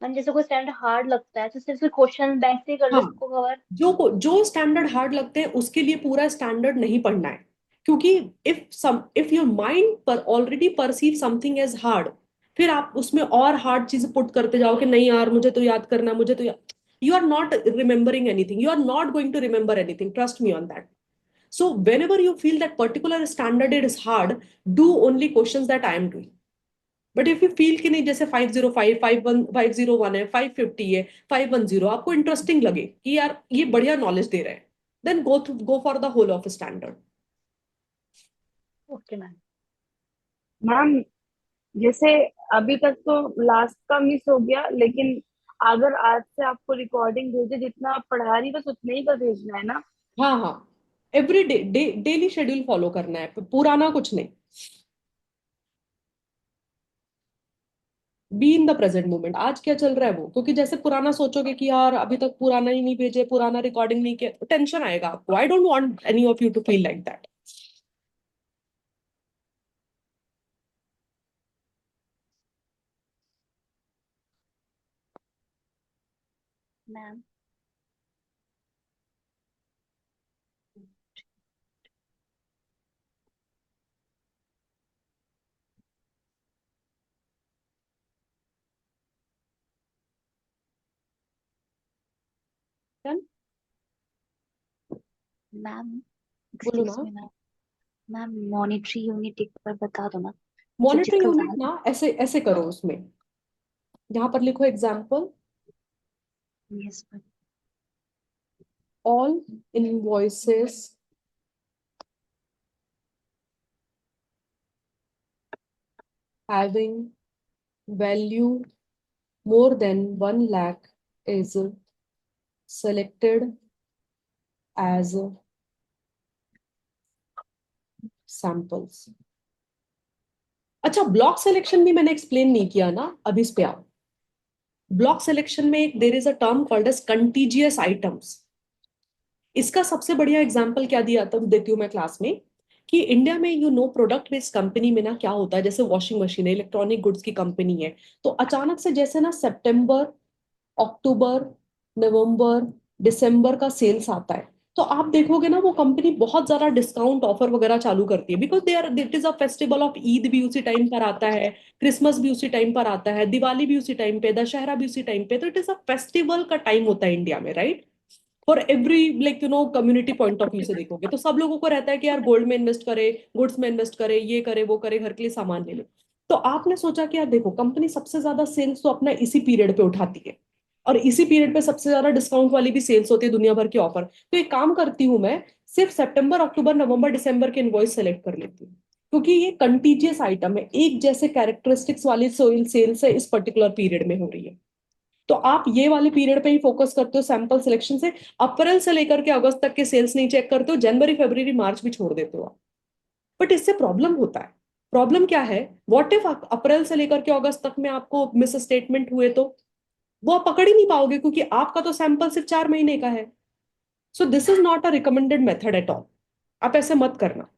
मैम जैसे कोई स्टैंडर्ड हार्ड लगता है तो सिर्फ क्वेश्चन बैंक से ही कर लो हाँ, उसको कवर। जो स्टैंडर्ड हार्ड लगते हैं उसके लिए पूरा स्टैंडर्ड नहीं पढ़ना है, क्योंकि इफ योर माइंड पर already perceive something as hard, फिर आप उसमें और हार्ड चीज पुट करते जाओ कि नहीं यार मुझे तो याद करना, मुझे तो you are not remembering anything, you are not going to remember anything, trust me on that. So whenever you feel that particular standard is hard, do only questions that I am doing. But if you feel कि नहीं, जैसे 505 501 है, 550 है, 510 आपको इंटरेस्टिंग लगे कि यार ये बढ़िया नॉलेज दे रहे हैं, then go for the whole of standard. Okay ma'am. Ma'am जैसे अभी तक तो लास्ट का मिस हो गया, लेकिन अगर आज से आपको रिकॉर्डिंग भेजे, जितना आप पढ़ा रही बस उतना ही का भेजना है ना? हाँ हाँ, एवरी डेली शेड्यूल फॉलो करना है, पुराना कुछ नहीं। Be in the present moment, आज क्या चल रहा है वो, क्योंकि जैसे पुराना सोचोगे कि यार अभी तक पुराना ही नहीं भेजे, पुराना रिकॉर्डिंग नहीं किया, तो टेंशन आएगा आपको। I don't want any of you to feel like that. Ma'am ma'am बोलो एक्सक्यूज ना। Me ma'am. Ma'am monetary unit एक बार बता दो ना, जो मॉनिटरी जिसका यूनिट ज्यादा। ना ऐसे ऐसे करो, उसमें यहाँ पर लिखो example, yes ma'am. all invoices having value more than 1 lakh is selected as samples। अच्छा, ब्लॉक सिलेक्शन भी मैंने एक्सप्लेन नहीं किया ना, अभी इस पे आओ। ब्लॉक सिलेक्शन में एक there is a term called as contiguous items. इसका सबसे बढ़िया एग्जांपल क्या दिया था देती हूँ मैं क्लास में, कि इंडिया में प्रोडक्ट बेस्ड कंपनी में ना क्या होता है, जैसे वॉशिंग मशीन है, इलेक्ट्रॉनिक गुड्स की कंपनी है, तो अचानक से जैसे ना सितंबर, अक्टूबर, नवंबर, दिसंबर का सेल्स आता है, तो आप देखोगे ना वो कंपनी बहुत ज्यादा डिस्काउंट ऑफर वगैरह चालू करती है, because they are it is a festival of Eid भी उसी टाइम पर आता है, क्रिसमस भी उसी टाइम पर आता है, दिवाली भी उसी टाइम पे, दशहरा भी उसी टाइम पे, तो इट इज अ फेस्टिवल का टाइम होता है इंडिया में, right. For every like community point of view से देखोगे तो सब लोगों को रहता है कि यार गोल्ड में इन्वेस्ट करे, गुड्स में इन्वेस्ट करे, ये करे वो करे, घर के लिए सामान ले ले। तो आपने सोचा कि यार देखो, कंपनी सबसे ज्यादा सेल्स तो अपना इसी पीरियड पे उठाती है, और इसी पीरियड पे सबसे ज्यादा डिस्काउंट वाली भी सेल्स होती है, दुनिया भर के ऑफर। तो एक काम करती हूँ मैं, सिर्फ सितंबर, अक्टूबर, नवंबर, दिसंबर के इनवॉइस सेलेक्ट कर लेती हूँ, क्योंकि ये कंटीजियस आइटम है, एक जैसे कैरेक्टरिस्टिक्स वाली सोइल सेल्स है इस पर्टिकुलर पीरियड में हो रही है। तो आप ये वाले पीरियड पे ही फोकस करते हो सैंपल सिलेक्शन से, अप्रैल से लेकर के अगस्त तक के सेल्स नहीं चेक करते हो, जनवरी फरवरी मार्च भी छोड़ देते हो आप। बट इससे प्रॉब्लम होता है। प्रॉब्लम क्या है, व्हाट इफ अप्रैल से लेकर के अगस्त तक में आपको मिस स्टेटमेंट हुए, तो वो आप पकड़ ही नहीं पाओगे, क्योंकि आपका तो सैंपल सिर्फ 4 महीने का है। So this is not a recommended method at all, आप ऐसे मत करना।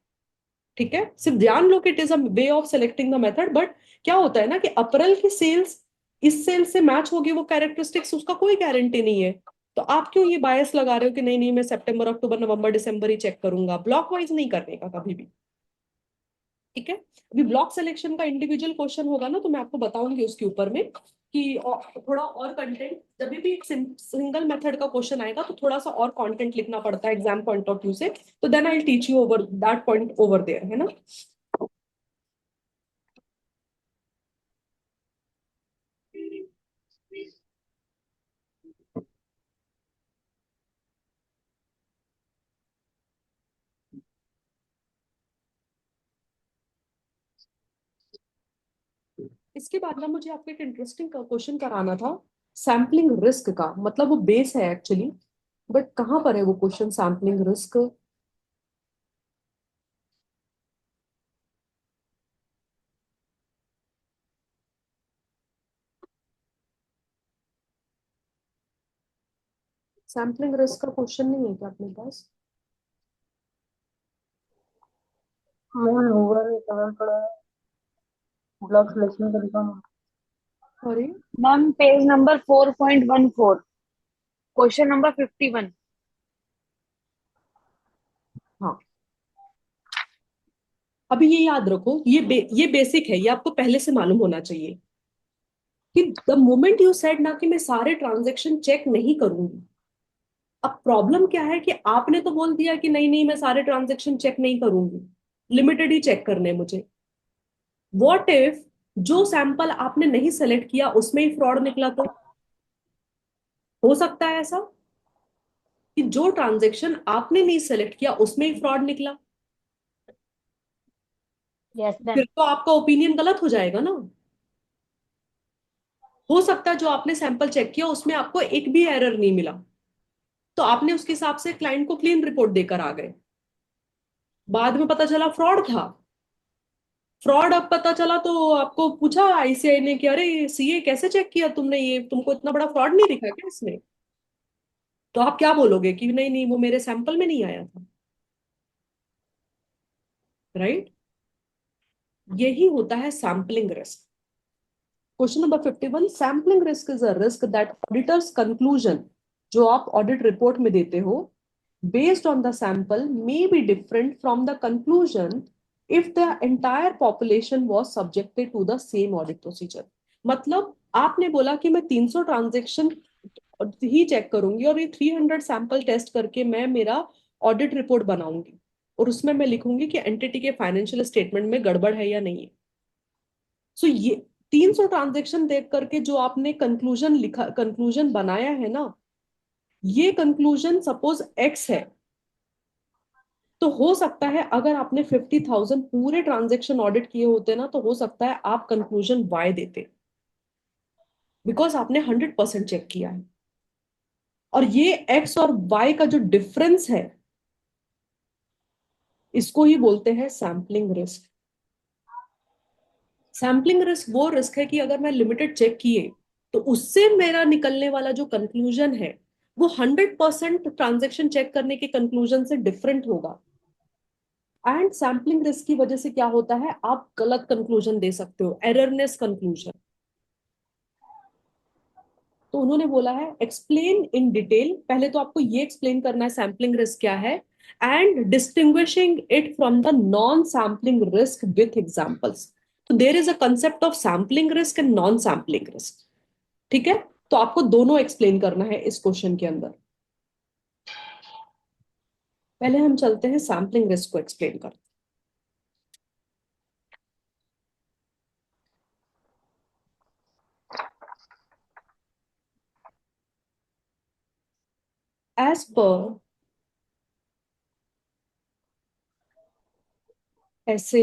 ठीक है, सिर्फ ध्यान लो कि it is a way of selecting the method, but क्या होता है ना कि अप्रैल की सेल्स इस सेल्स से मैच होगी वो कैरेक्टरिस्टिक्स, उसका कोई गारंटी नहीं है। तो आप क्यों ये बायस लगा रहे हो कि नहीं नहीं मैं सितंबर अक्टूबर नवंबर दिसंबर ही चेक करूंगा? ब्लॉक वाइज नहीं करने का कभी भी। ठीक है, अभी ब्लॉक सिलेक्शन का इंडिविजुअल क्वेश्चन होगा ना, तो मैं आपको बताऊंगी उसके ऊपर में कि थोड़ा और कंटेंट, जब भी एक सिंगल मेथड का क्वेश्चन आएगा तो थोड़ा सा और कंटेंट लिखना पड़ता है एग्जाम पॉइंट ऑफ व्यू से, तो then I teach you over that point over there, है ना। इसके बाद ना मुझे आपको एक इंटरेस्टिंग क्वेश्चन कराना था, सैम्पलिंग रिस्क का, मतलब वो बेस है एक्चुअली, बट कहाँ पर है वो question sampling risk? Sampling risk का क्वेश्चन नहीं है क्या अपने पास? मैम होगा नहीं कहाँ पड़ा है ब्लॉक सिलेक्शन का लिखा हुआ। अरे ma'am page number 4.14, question number 51। हाँ, अभी ये याद रखो, ये बेसिक है, ये आपको पहले से मालूम होना चाहिए कि द मोमेंट यू सेड ना कि मैं सारे ट्रांजैक्शन चेक नहीं करूंगी, अब प्रॉब्लम क्या है कि आपने तो बोल दिया कि नहीं नहीं मैं सारे ट्रांजैक्शन चेक नहीं करूंगी, लिमिटेड ही चेक करने हैं मुझे। व्हाट इफ जो सैंपल आपने नहीं सेलेक्ट किया उसमें ही फ्रॉड निकला? तो हो सकता है ऐसा कि जो ट्रांजैक्शन आपने नहीं सेलेक्ट किया उसमें ही फ्रॉड निकला, यस मैम। फिर तो आपका ओपिनियन गलत हो जाएगा ना। हो सकता है जो आपने सैंपल चेक किया उसमें आपको एक भी एरर नहीं मिला, तो आपने उसके हिसाब से क्लाइंट को क्लीन रिपोर्ट देकर आ गए, बाद में पता चला फ्रॉड था। फ्रॉड अब पता चला तो आपको पूछा आईसीआई ने कि अरे सीए कैसे चेक किया तुमने, ये तुमको इतना बड़ा फ्रॉड नहीं दिखा क्या इसमें? तो आप क्या बोलोगे कि नहीं नहीं वो मेरे सैंपल में नहीं आया था, राइट? यही होता है sampling risk. Question number 51, sampling risk is a risk that auditors conclusion, जो आप ऑडिट रिपोर्ट में देते हो, based on the sample may be different from the conclusion if the entire population was subjected to the same audit procedure। मतलब आपने बोला कि मैं 300 ट्रांजेक्शन ही चेक करूंगी और ये 300 सैंपल टेस्ट करके मैं मेरा ऑडिट रिपोर्ट बनाऊंगी, और उसमें मैं लिखूंगी कि एंटिटी के फाइनेंशियल स्टेटमेंट में गड़बड़ है या नहीं है। सो ये 300 ट्रांजेक्शन देख करके जो आपने कंक्लूजन लिखा, कंक्लूजन बनाया है ना, ये कंक्लूजन सपोज एक्स है, तो हो सकता है अगर आपने 50,000 पूरे ट्रांजेक्शन ऑडिट किए होते ना, तो हो सकता है आप कंक्लूजन वाई देते, बिकॉज आपने 100% चेक किया है। और ये एक्स और वाई का जो डिफरेंस है, इसको ही बोलते हैं सैम्पलिंग रिस्क। सैम्पलिंग रिस्क वो रिस्क है कि अगर मैं लिमिटेड चेक किए तो उससे मेरा निकलने वाला जो कंक्लूजन है वो 100% ट्रांजेक्शन चेक करने के कंक्लूजन से डिफरेंट होगा। एंड सैम्पलिंग रिस्क की वजह से क्या होता है, आप गलत कंक्लूजन दे सकते हो, एररनेस कंक्लूजन। तो उन्होंने बोला है एक्सप्लेन इन डिटेल, पहले तो आपको ये एक्सप्लेन करना है सैम्पलिंग रिस्क क्या है, and distinguishing it from the non sampling risk with examples. तो there is a concept of sampling risk and non sampling risk. ठीक है, तो आपको दोनों एक्सप्लेन करना है इस क्वेश्चन के अंदर। पहले हम चलते हैं सैम्पलिंग रिस्क को एक्सप्लेन कर। एज पर ऐसे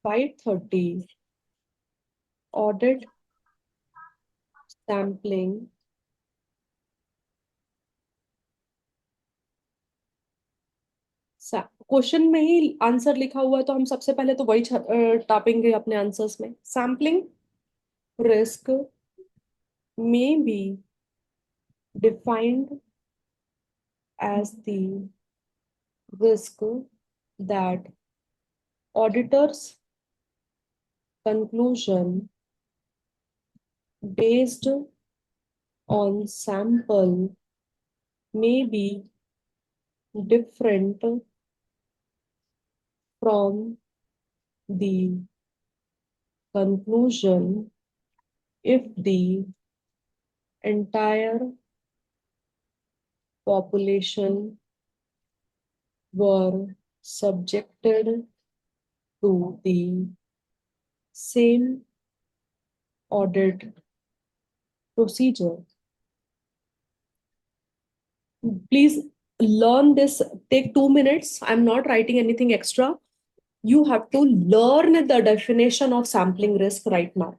530 ऑडिट सैम्पलिंग क्वेश्चन में ही आंसर लिखा हुआ है, तो हम सबसे पहले तो वही टापेंगे अपने आंसर्स में। सैम्पलिंग रिस्क में be defined as the risk that auditors conclusion based on sample may be different from the conclusion if the entire population were subjected to the same audit procedure. Please learn this. Take 2 minutes. I'm not writing anything extra. You have to learn the definition of sampling risk right now.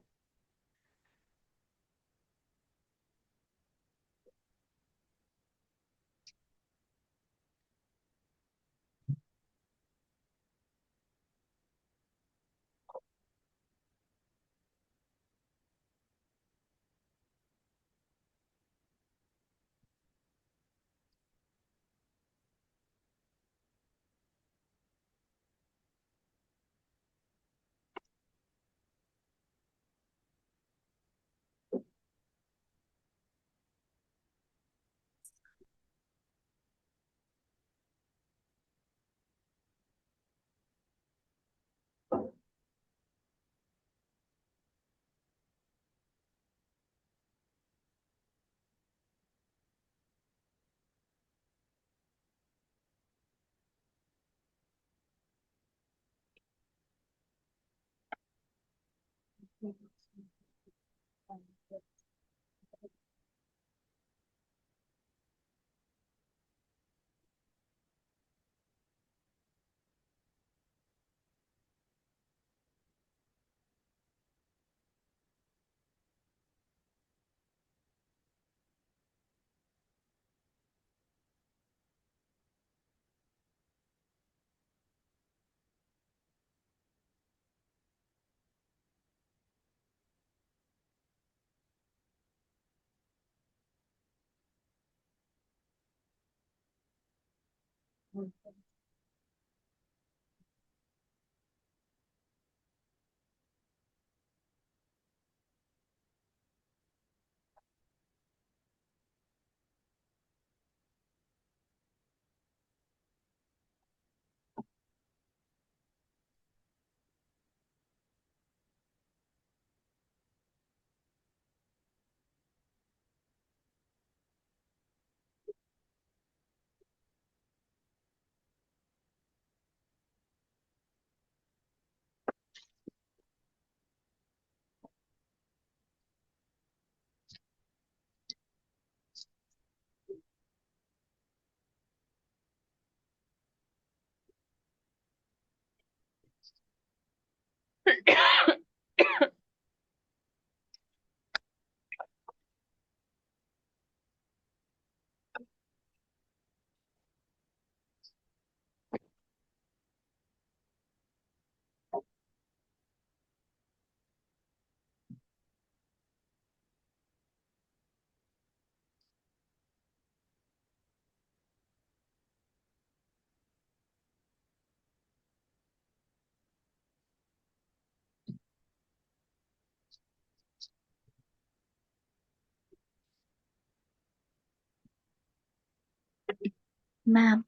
Ma'am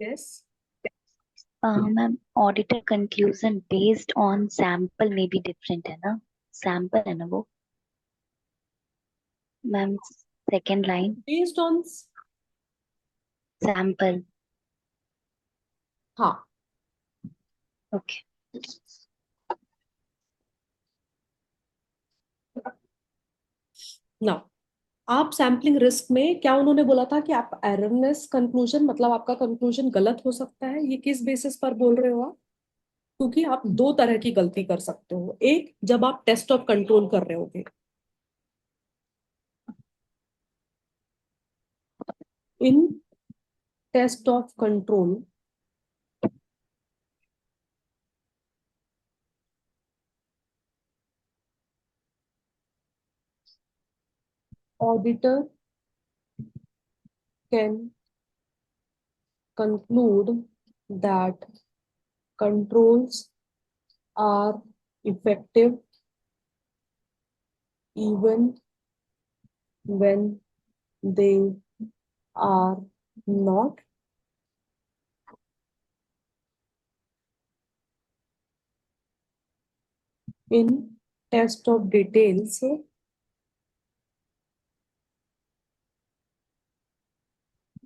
Yes. Ma'am auditor conclusion based on sample में भी डिफरेंट है ना? सैंपल है ना वो ma'am? Second line Based on sample. हाँ. ओके. ना आप सैम्पलिंग रिस्क में क्या उन्होंने बोला था कि आप एररनेस कंक्लूजन मतलब आपका कंक्लूजन गलत हो सकता है, ये किस बेसिस पर बोल रहे हो आप? क्योंकि आप दो तरह की गलती कर सकते हो। एक, जब आप टेस्ट ऑफ कंट्रोल कर रहे होगे, in test of control auditor can conclude that controls are effective even when they are not in test of details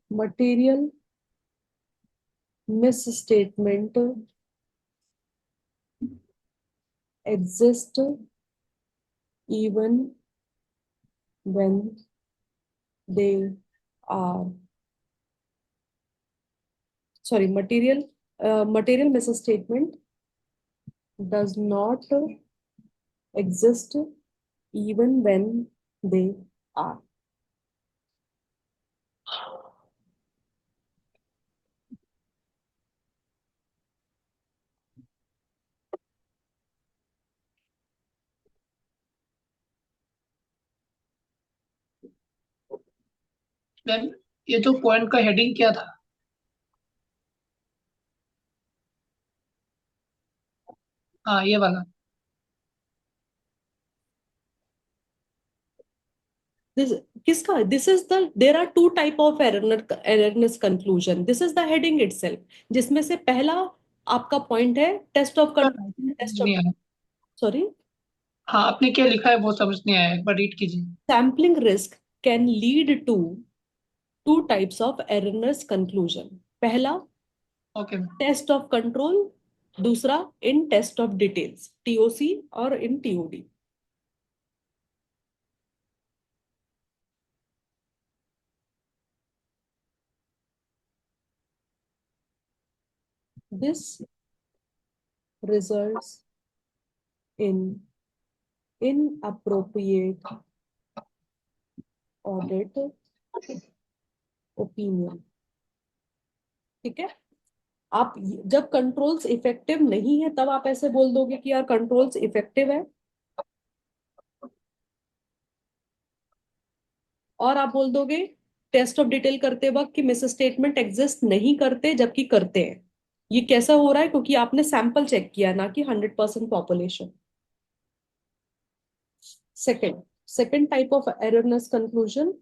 material misstatement exist even when they are material misstatement does not exist even when they are. Ma'am ये तो पॉइंट का हेडिंग क्या था? हाँ ये वाला। This किसका? This is the there are two type of erroneous conclusion. This is the heading itself. जिसमें से पहला आपका पॉइंट है टेस्ट ऑफ टेस्ट नहीं ऑफ आया। सॉरी हाँ आपने क्या लिखा है वो समझ नहीं आया, एक बार रीड कीजिए। Sampling risk can lead to two types of erroneous conclusion. पहला okay ma'am. Test of control, दूसरा in test of details, TOC और in TOD. This results in inappropriate audit opinion. ठीक है. आप जब कंट्रोल्स इफेक्टिव नहीं है तब आप ऐसे बोल दोगे कि यार कंट्रोल्स इफेक्टिव है, और आप बोल दोगे टेस्ट ऑफ डिटेल करते वक्त कि मिस स्टेटमेंट एग्जिस्ट नहीं करते जबकि करते हैं. ये कैसा हो रहा है? क्योंकि आपने सैंपल चेक किया, ना कि 100% population. Second type of erroneous conclusion,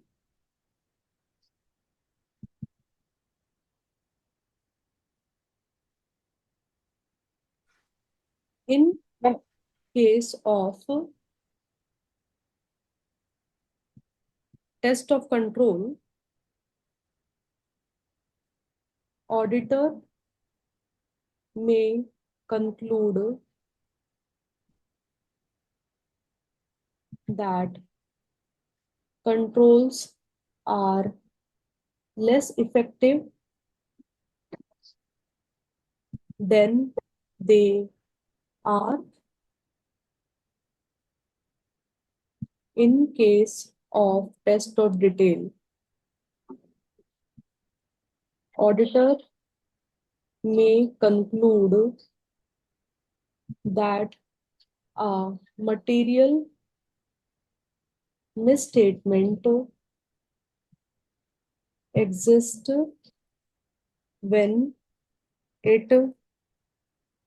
in case of test of control, auditor may conclude that controls are less effective than they are in case of test of detail. Auditor may conclude that a material misstatement exists when it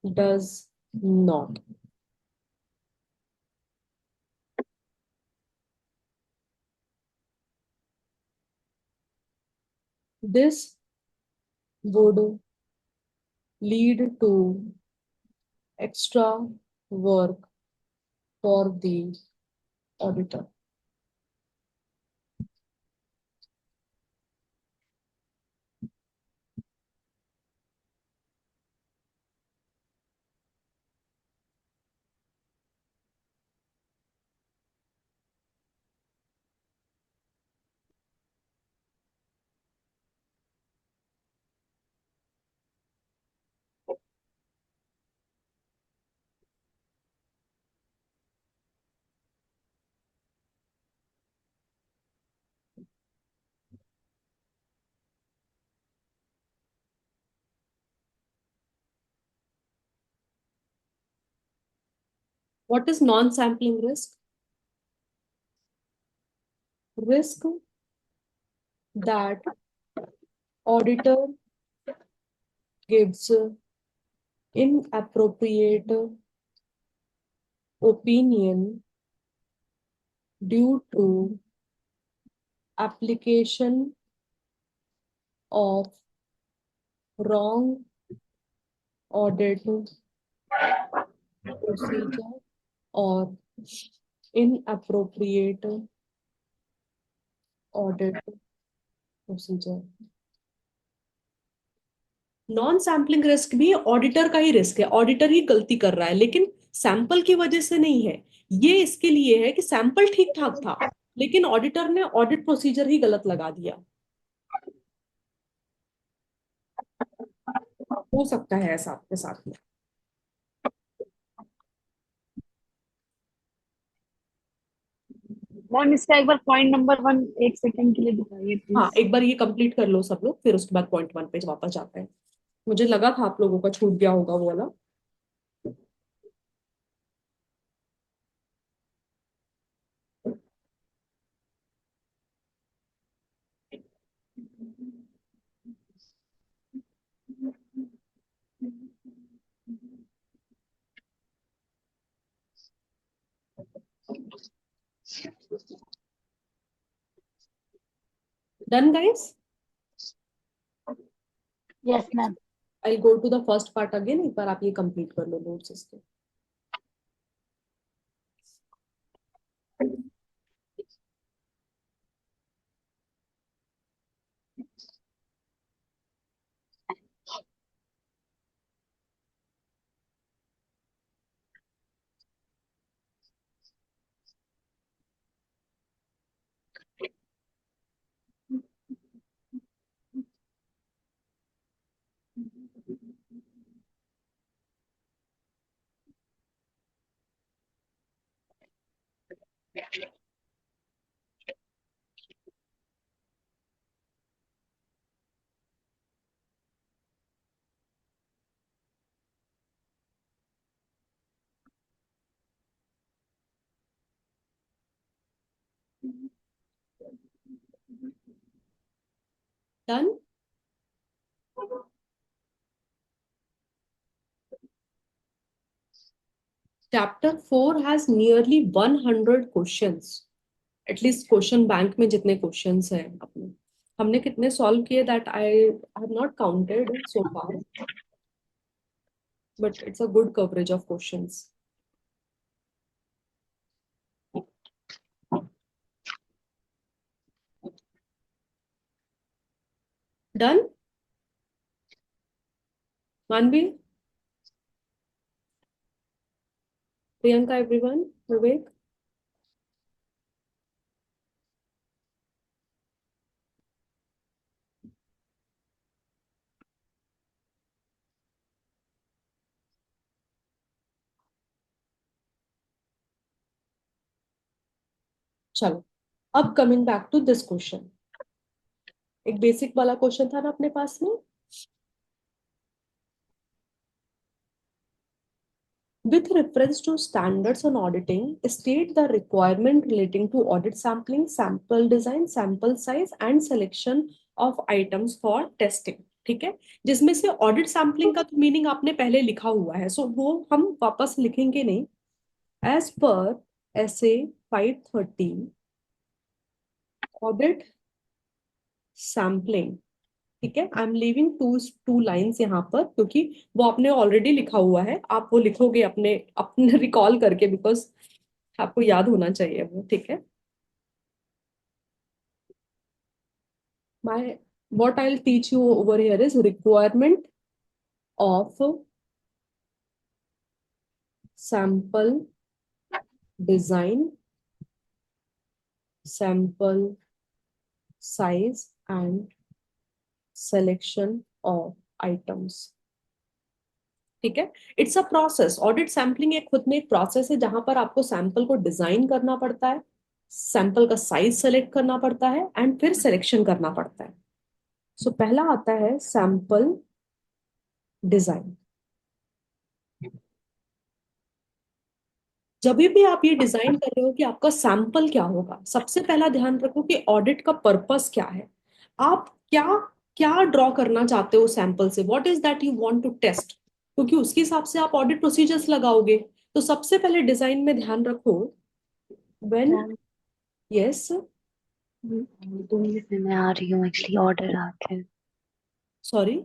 does not. This would lead to extra work for the auditor. What is non-sampling risk? Risk that auditor gives inappropriate opinion due to application of wrong audit procedure or inappropriate audit procedure. Non sampling risk भी ऑडिटर का ही रिस्क है, ऑडिटर ही गलती कर रहा है, लेकिन सैंपल की वजह से नहीं है। ये इसके लिए है कि सैंपल ठीक ठाक था, लेकिन ऑडिटर ने ऑडिट प्रोसीजर ही गलत लगा दिया। हो सकता है ऐसा आपके साथ में। मैम इसका एक बार पॉइंट नंबर 1 एक सेकंड के लिए दिखाइए हाँ, प्लीज। एक बार ये कंप्लीट कर लो सब लोग, फिर उसके बाद पॉइंट 1 पे वापस जाते हैं। मुझे लगा था आप लोगों का छूट गया होगा वो वाला। Done guys? Yes ma'am. I go to the first part again, एक बार आप ये कंप्लीट कर लो नोट्स इसके। Done? Chapter 4 has nearly 100 questions. At least question bank में जितने क्वेश्चंस हैं अपने, हमने कितने सॉल्व किए that I have not counted so far, but it's a good coverage of questions. Done? Manvi, Priyanka, everyone, Vivek? चलो, अब coming back to this question. एक बेसिक वाला क्वेश्चन था ना अपने पास में। With reference to standards on auditing, state the requirement relating to audit sampling, sample design, sample size, and selection of items for testing. ठीक है, जिसमें से ऑडिट सैम्पलिंग का तो मीनिंग आपने पहले लिखा हुआ है, सो वो हम वापस लिखेंगे नहीं। एज पर ऐसे 530 ऑडिट सैम्पलिंग, ठीक है, I am leaving two lines यहाँ पर, क्योंकि वो आपने ऑलरेडी लिखा हुआ है, आप वो लिखोगे अपने अपने रिकॉल करके, बिकॉज आपको याद होना चाहिए वो। ठीक है, my what I'll teach you over here is requirement of sample design, sample size, and selection of items. ठीक है, it's a process. Audit sampling एक खुद में एक प्रोसेस है जहां पर आपको सैंपल को डिजाइन करना पड़ता है, सैंपल का साइज सेलेक्ट करना पड़ता है, एंड फिर सिलेक्शन करना पड़ता है। सो पहला आता है सैंपल डिजाइन। जब भी आप ये डिजाइन कर रहे हो कि आपका सैंपल क्या होगा, सबसे पहला ध्यान रखो कि ऑडिट का पर्पस क्या है। आप क्या क्या ड्रॉ करना चाहते हो सैंपल से, what is that you want to test, क्योंकि उसके हिसाब से आप ऑडिट प्रोसीजर्स लगाओगे। तो सबसे पहले डिजाइन में ध्यान रखो व्हेन, मैम यस, 2 मिनट में मैं आ रही हूँ, एक्चुअली ऑर्डर आ गया है। सॉरी.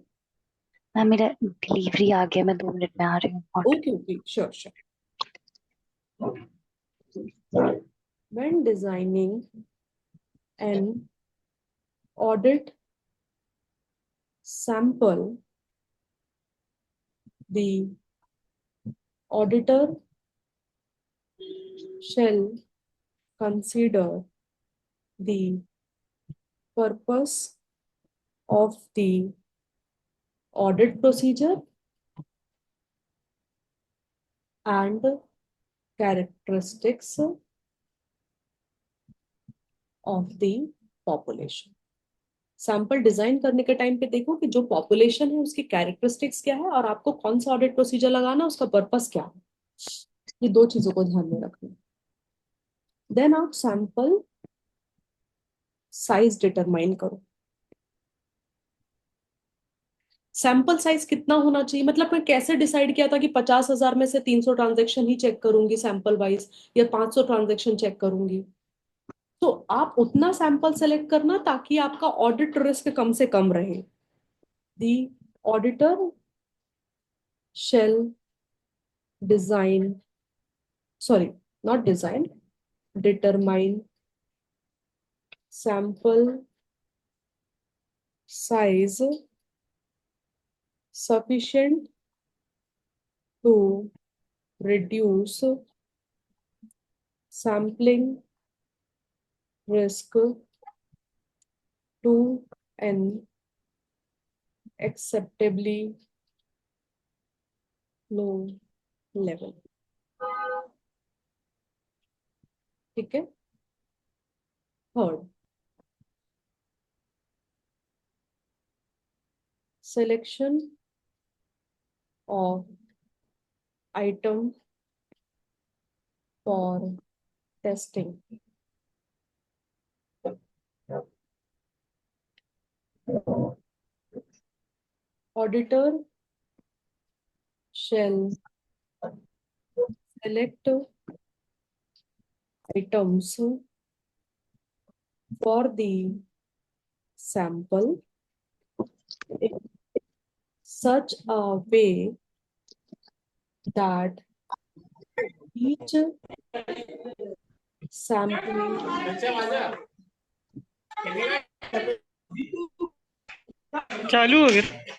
मैम मेरा डिलीवरी आ गया, मैं 2 मिनट में आ रही हूँ और okay okay, sure sure. When designing an audit sample, the auditor shall consider the purpose of the audit procedure and characteristics of the population. Sample design करने के टाइम पे देखो कि जो पॉपुलेशन है उसकी कैरेक्टरिस्टिक्स क्या है और आपको कौन सा ऑडिट प्रोसीजर लगाना, उसका पर्पस क्या है. ये दो चीजों को ध्यान में रखना. देन आप सैंपल साइज डिटरमाइन करो. सैंपल साइज कितना होना चाहिए, मतलब मैं कैसे डिसाइड किया था कि 50,000 में से 300 ट्रांजेक्शन ही चेक करूंगी सैंपल वाइज या 500 ट्रांजेक्शन चेक करूंगी. तो आप उतना सैंपल सेलेक्ट करना ताकि आपका ऑडिट रिस्क कम से कम रहे. दी auditor shall design, sorry, not design, determine sample size sufficient to reduce sampling risk to an acceptably low level. ठीक है. Third, selection of item for testing. Auditor shall select items for the sample in such a way that each sampling चालू हो गया.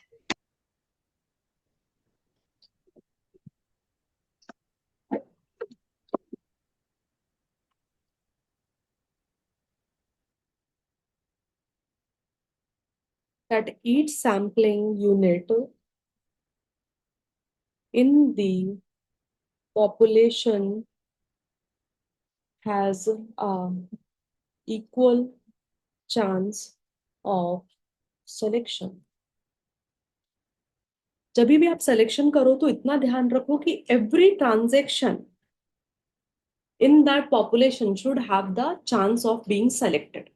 that each sampling unit in the population has a equal chance of selection. जब भी आप सिलेक्शन करो तो इतना ध्यान रखो कि every transaction in that population should have the chance of being selected.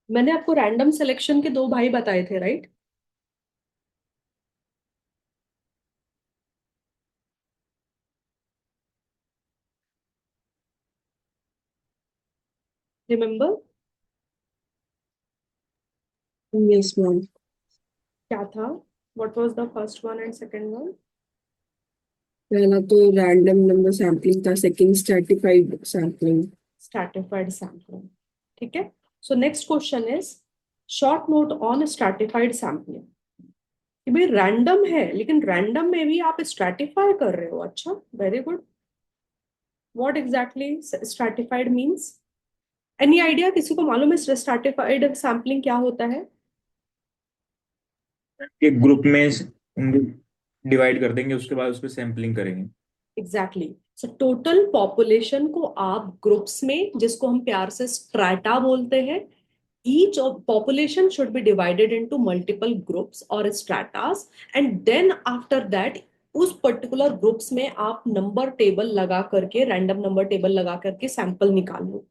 मैंने आपको रैंडम सिलेक्शन के दो भाई बताए थे, राइट? Remember Yes, ma'am. क्या था? What was the first one and second one? पहला तो रैंडम नंबर सैम्पलिंग था, second stratified sampling. Stratified sampling. ठीक है. So next question is short note on stratified sampling. कि भाई रैंडम है लेकिन रैंडम में भी आप स्ट्रैटिफाई कर रहे हो. अच्छा, very good. What exactly stratified means? Any idea? किसी को मालूम है स्ट्रैटिफाइड सैम्पलिंग क्या होता है? एक ग्रुप में डिवाइड कर देंगे, उसके बाद उस पर सैम्पलिंग करेंगे. एग्जैक्टली. सो टोटल पॉपुलेशन को आप ग्रुप्स में, जिसको हम प्यार से स्ट्रैटा बोलते हैं, each of population should be divided into multiple groups or stratas, and then after that उस पर्टिकुलर ग्रुप्स में आप नंबर टेबल लगा करके, रैंडम नंबर टेबल लगा करके सैंपल निकाल लो.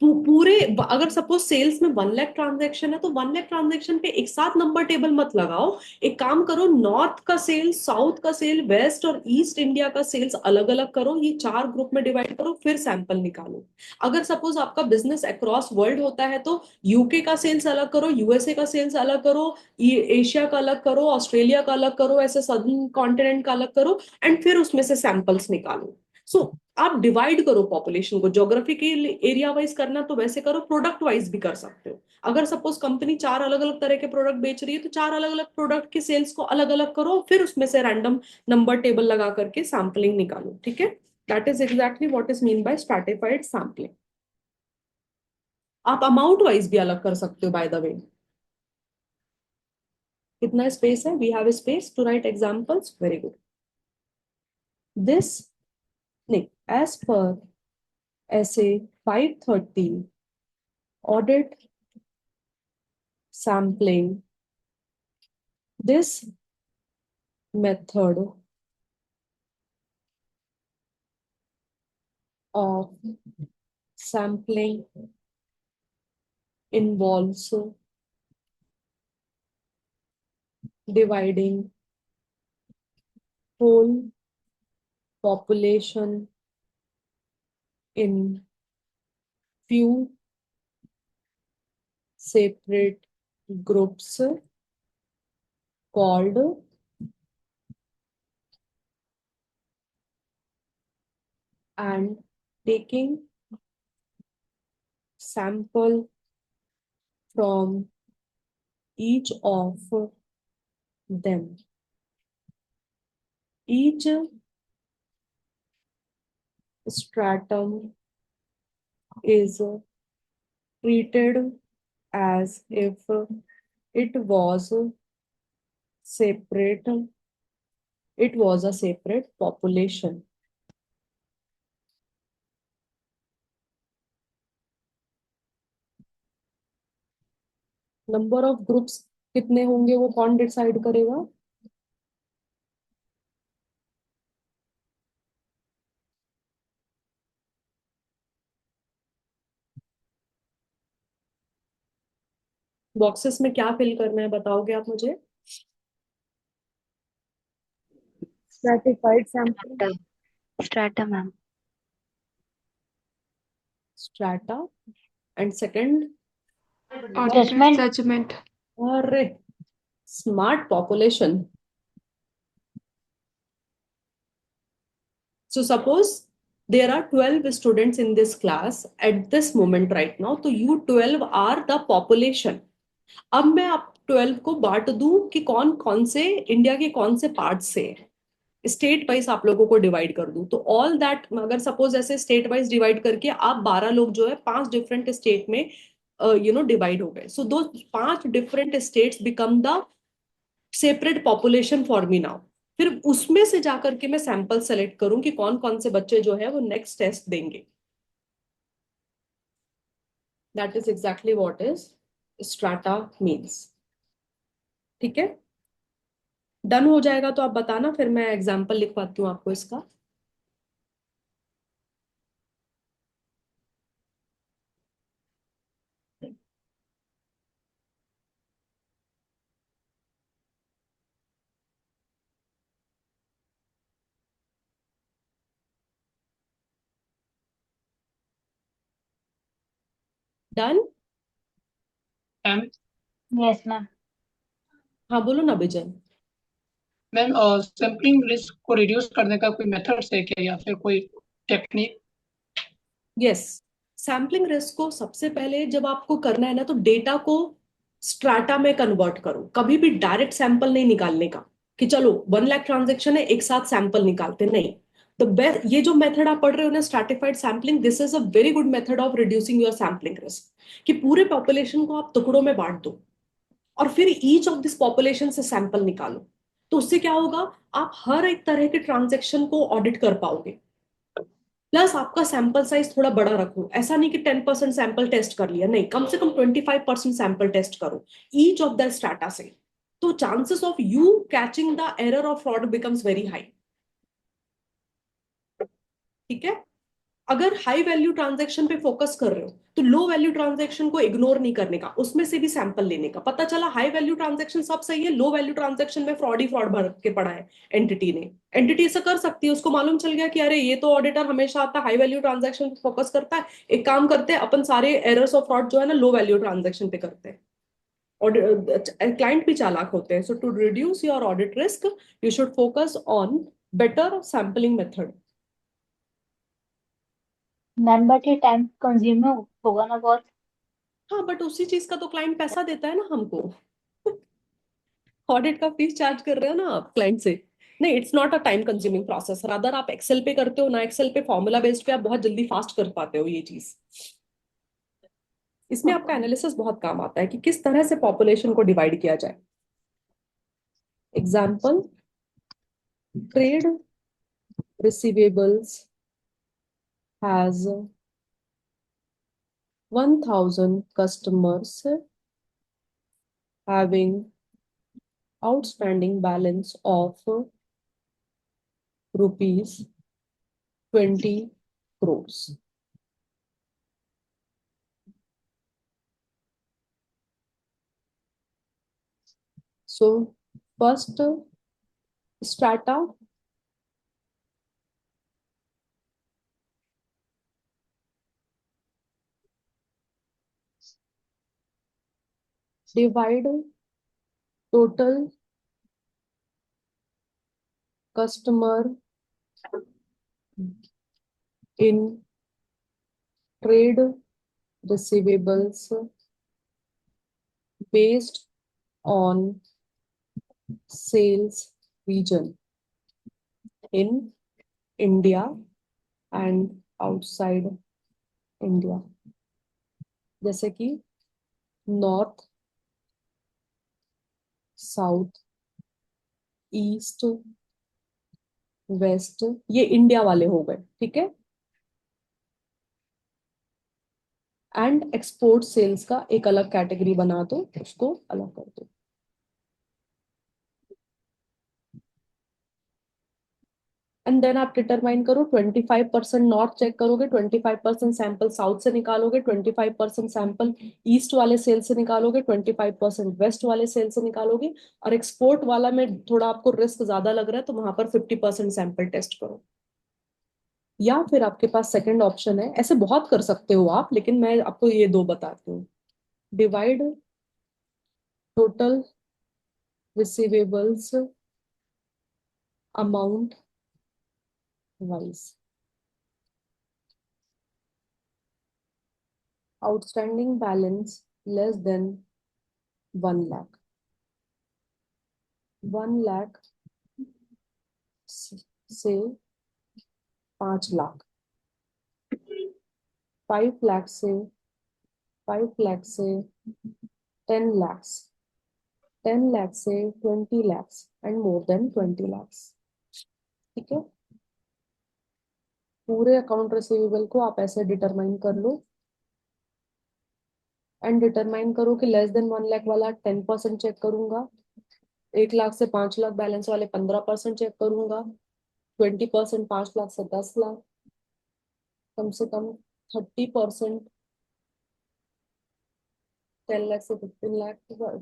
पूरे, अगर सपोज सेल्स में 1 लाख ट्रांजैक्शन है तो 1 लाख ट्रांजैक्शन पे एक साथ नंबर टेबल मत लगाओ। एक काम करो, नॉर्थ का सेल्स, साउथ का सेल, वेस्ट और ईस्ट इंडिया का सेल्स अलग अलग करो, ये 4 ग्रुप में डिवाइड करो, फिर सैंपल निकालो। अगर सपोज आपका बिजनेस अक्रॉस वर्ल्ड होता है तो यूके का सेल्स अलग करो, यूएसए का सेल्स अलग करो, एशिया का अलग करो, ऑस्ट्रेलिया का अलग करो, ऐसे सदर्न कॉन्टिनेंट का अलग करो, एंड फिर उसमें से सैंपल्स निकालो। सो आप डिवाइड करो पॉपुलेशन को, ज्योग्राफिकल एरिया वाइज करना तो वैसे करो, प्रोडक्ट वाइज भी कर सकते हो। अगर सपोज कंपनी 4 अलग अलग तरह के प्रोडक्ट बेच रही है तो 4 अलग अलग प्रोडक्ट के सेल्स को अलग अलग करो, फिर उसमें से रैंडम नंबर टेबल लगा करके सैम्पलिंग निकालो। ठीक है, that is exactly what is mean by stratified sampling. आप अमाउंट वाइज भी अलग कर सकते हो बाय द वे। कितना स्पेस है? We have space to write examples, very good. This, नहीं, एज पर ऐसे 530 audit sampling, this method of sampling involves dividing whole population in few separate groups called and taking sample from each of them. Each stratum is treated as if it was separate, it was a separate population. Number of groups कितने होंगे वो कौन डिसाइड करेगा? बॉक्सेस में क्या फिल करना है बताओगे आप मुझे? Stratified sampling. Strata ma'am. Strata and second Judgment. Judgement. अरे smart population. So suppose there are 12 students in this class at this moment right now, तो you 12 are the population. अब मैं आप 12 को बांट दूं कि कौन कौन से इंडिया के कौन से पार्ट से, स्टेट वाइज आप लोगों को डिवाइड कर दूं तो ऑल दैट, अगर सपोज ऐसे स्टेट वाइज डिवाइड करके आप 12 लोग जो है 5 डिफरेंट स्टेट में डिवाइड हो गए, सो दो 5 different states become the separate population for me now. फिर उसमें से जाकर के मैं सैंपल सेलेक्ट करूं कि कौन कौन से बच्चे जो है वो नेक्स्ट टेस्ट देंगे। That is exactly what is strata means. ठीक है, डन हो जाएगा तो आप बताना, फिर मैं एग्जाम्पल लिखवाती हूँ आपको इसका। डन? Ma'am Yes, ma'am. हाँ बोलो ना विजय। मैम सैम्पलिंग रिस्क को रिड्यूस करने का कोई मेथड है क्या, या फिर कोई टेक्निक? यस, सैम्पलिंग रिस्क को सबसे पहले जब आपको करना है ना तो डेटा को स्ट्राटा में कन्वर्ट करो। कभी भी डायरेक्ट सैंपल नहीं निकालने का कि चलो 1 लाख ट्रांजेक्शन है एक साथ सैंपल निकालते, नहीं। तो बेस्ट, ये जो मेथड आप पढ़ रहे हो ना stratified sampling, this is a very good method of reducing your sampling risk, कि पूरे पॉपुलेशन को आप टुकड़ों में बांट दो और फिर ईच ऑफ दिस पॉपुलेशन से सैंपल निकालो। तो उससे क्या होगा, आप हर एक तरह के ट्रांजेक्शन को ऑडिट कर पाओगे। प्लस आपका सैंपल साइज थोड़ा बड़ा रखो, ऐसा नहीं कि 10% सैंपल टेस्ट कर लिया, नहीं, कम से कम 25% सैंपल टेस्ट करो ईच ऑफ द स्टाटा से। तो chances of you catching the error of fraud becomes very high. ठीक है, अगर हाई वैल्यू ट्रांजैक्शन पे फोकस कर रहे हो तो लो वैल्यू ट्रांजैक्शन को इग्नोर नहीं करने का, उसमें से भी सैंपल लेने का। पता चला हाई वैल्यू ट्रांजैक्शन सब सही है, लो वैल्यू ट्रांजैक्शन में फ्रॉड ही फ्रॉड भर के पड़ा है एंटिटी ने। एंटिटी ऐसा कर सकती है, उसको मालूम चल गया कि अरे ये तो ऑडिटर हमेशा आता है हाई वैल्यू ट्रांजैक्शन पे फोकस करता है, एक काम करते हैं अपन सारे एरर्स और फ्रॉड जो है ना लो वैल्यू ट्रांजैक्शन पे करते हैं। और क्लाइंट भी चालाक होते हैं। So to reduce your audit risk you should focus on better sampling method. Ma'am but ये टाइम कंज्यूमिंग होगा ना बहुत। हाँ बट उसी चीज का तो क्लाइंट पैसा देता है ना हमको। ऑडिट का फीस चार्ज कर रहे हो ना आप क्लाइंट से। नहीं, it's not a time consuming process, rather आप एक्सेल पे करते हो ना, एक्सेल पे फॉर्मूला बेस्ड पे आप बहुत जल्दी फास्ट कर पाते हो ये चीज। इसमें आपका एनालिसिस बहुत काम आता है कि किस तरह से पॉपुलेशन को डिवाइड किया जाए। Example, trade receivables has 1000 customers having outstanding balance of rupees 20 crores. So first strata, divide total customer in trade receivables based on sales region in India and outside India, जैसे कि नॉर्थ, साउथ, ईस्ट, वेस्ट, ये इंडिया वाले हो गए, ठीक है। एंड एक्सपोर्ट सेल्स का एक अलग कैटेगरी बना दो, उसको अलग कर दो। एंड देन आप डिटरमाइन करो 25% नॉर्थ चेक करोगे, 25% सैंपल साउथ से निकालोगे, 25% सैंपल ईस्ट वाले सेल से निकालोगे, 25% वेस्ट वाले सेल से निकालोगे, और एक्सपोर्ट वाला में थोड़ा आपको रिस्क ज्यादा लग रहा है तो वहां पर 50% सैंपल टेस्ट करो। या फिर आपके पास सेकंड ऑप्शन है, ऐसे बहुत कर सकते हो आप, लेकिन मैं आपको ये दो बताती हूँ। Divide total receivables amount wise, outstanding balance less than 1 lakh, 1 lakh से 5 लाख, 5 लाख से 5 लाख से 10 lakhs, 10 lakh से 20 lakhs and more than 20 lakhs, ठीक है। पूरे अकाउंट रिसीवेबल को आप ऐसे डिटरमाइन कर लो एंड डिटरमाइन करो कि लेस देन 1 लाख वाला 10% चेक करूंगा, 1 लाख से 5 लाख बैलेंस वाले 15% चेक करूंगा, 20% 5 लाख से 10 लाख, कम से कम 30% 10 लाख से 15 लाख,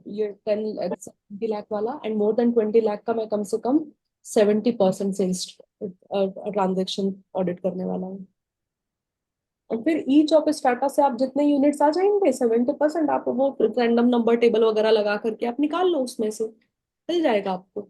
ये 10 लाख से 20 लाख वाला, एंड मोर देन 20 लाख का मैं कम से कम 70% सेल्स ट्रांजेक्शन ऑडिट करने वाला हूँ। और फिर ईच ऑफ स्टार्टा से आप जितने यूनिट्स आ जाएंगे 70% आप वो रैंडम नंबर टेबल वगैरह लगा करके आप निकाल लो, उसमें से मिल जाएगा आपको।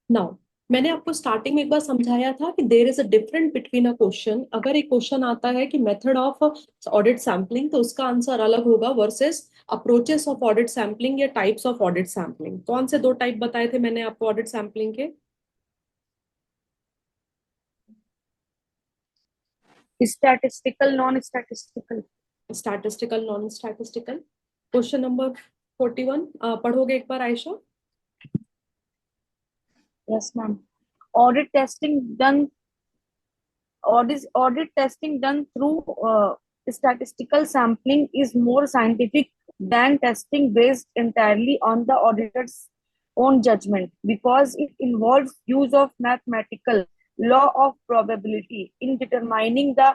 नाउ, मैंने आपको स्टार्टिंग में एक बार समझाया था कि देर is a difference between a question. अगर एक क्वेश्चन आता है कि मेथड ऑफ ऑडिट सैम्पलिंग, तो उसका आंसर अलग होगा versus approaches of audit sampling या टाइप्स ऑफ ऑडिट सैम्पलिंग। कौन से दो टाइप बताए थे मैंने आपको ऑडिट सैम्पलिंग के? Statistical, non-statistical. Statistical non statistical. Question number 41 पढ़ोगे एक बार Ayesha? Yes, ma'am. Audit testing done audit testing done through statistical sampling is more scientific than testing based entirely on the auditor's own judgment because it involves use of mathematical law of probability in determining the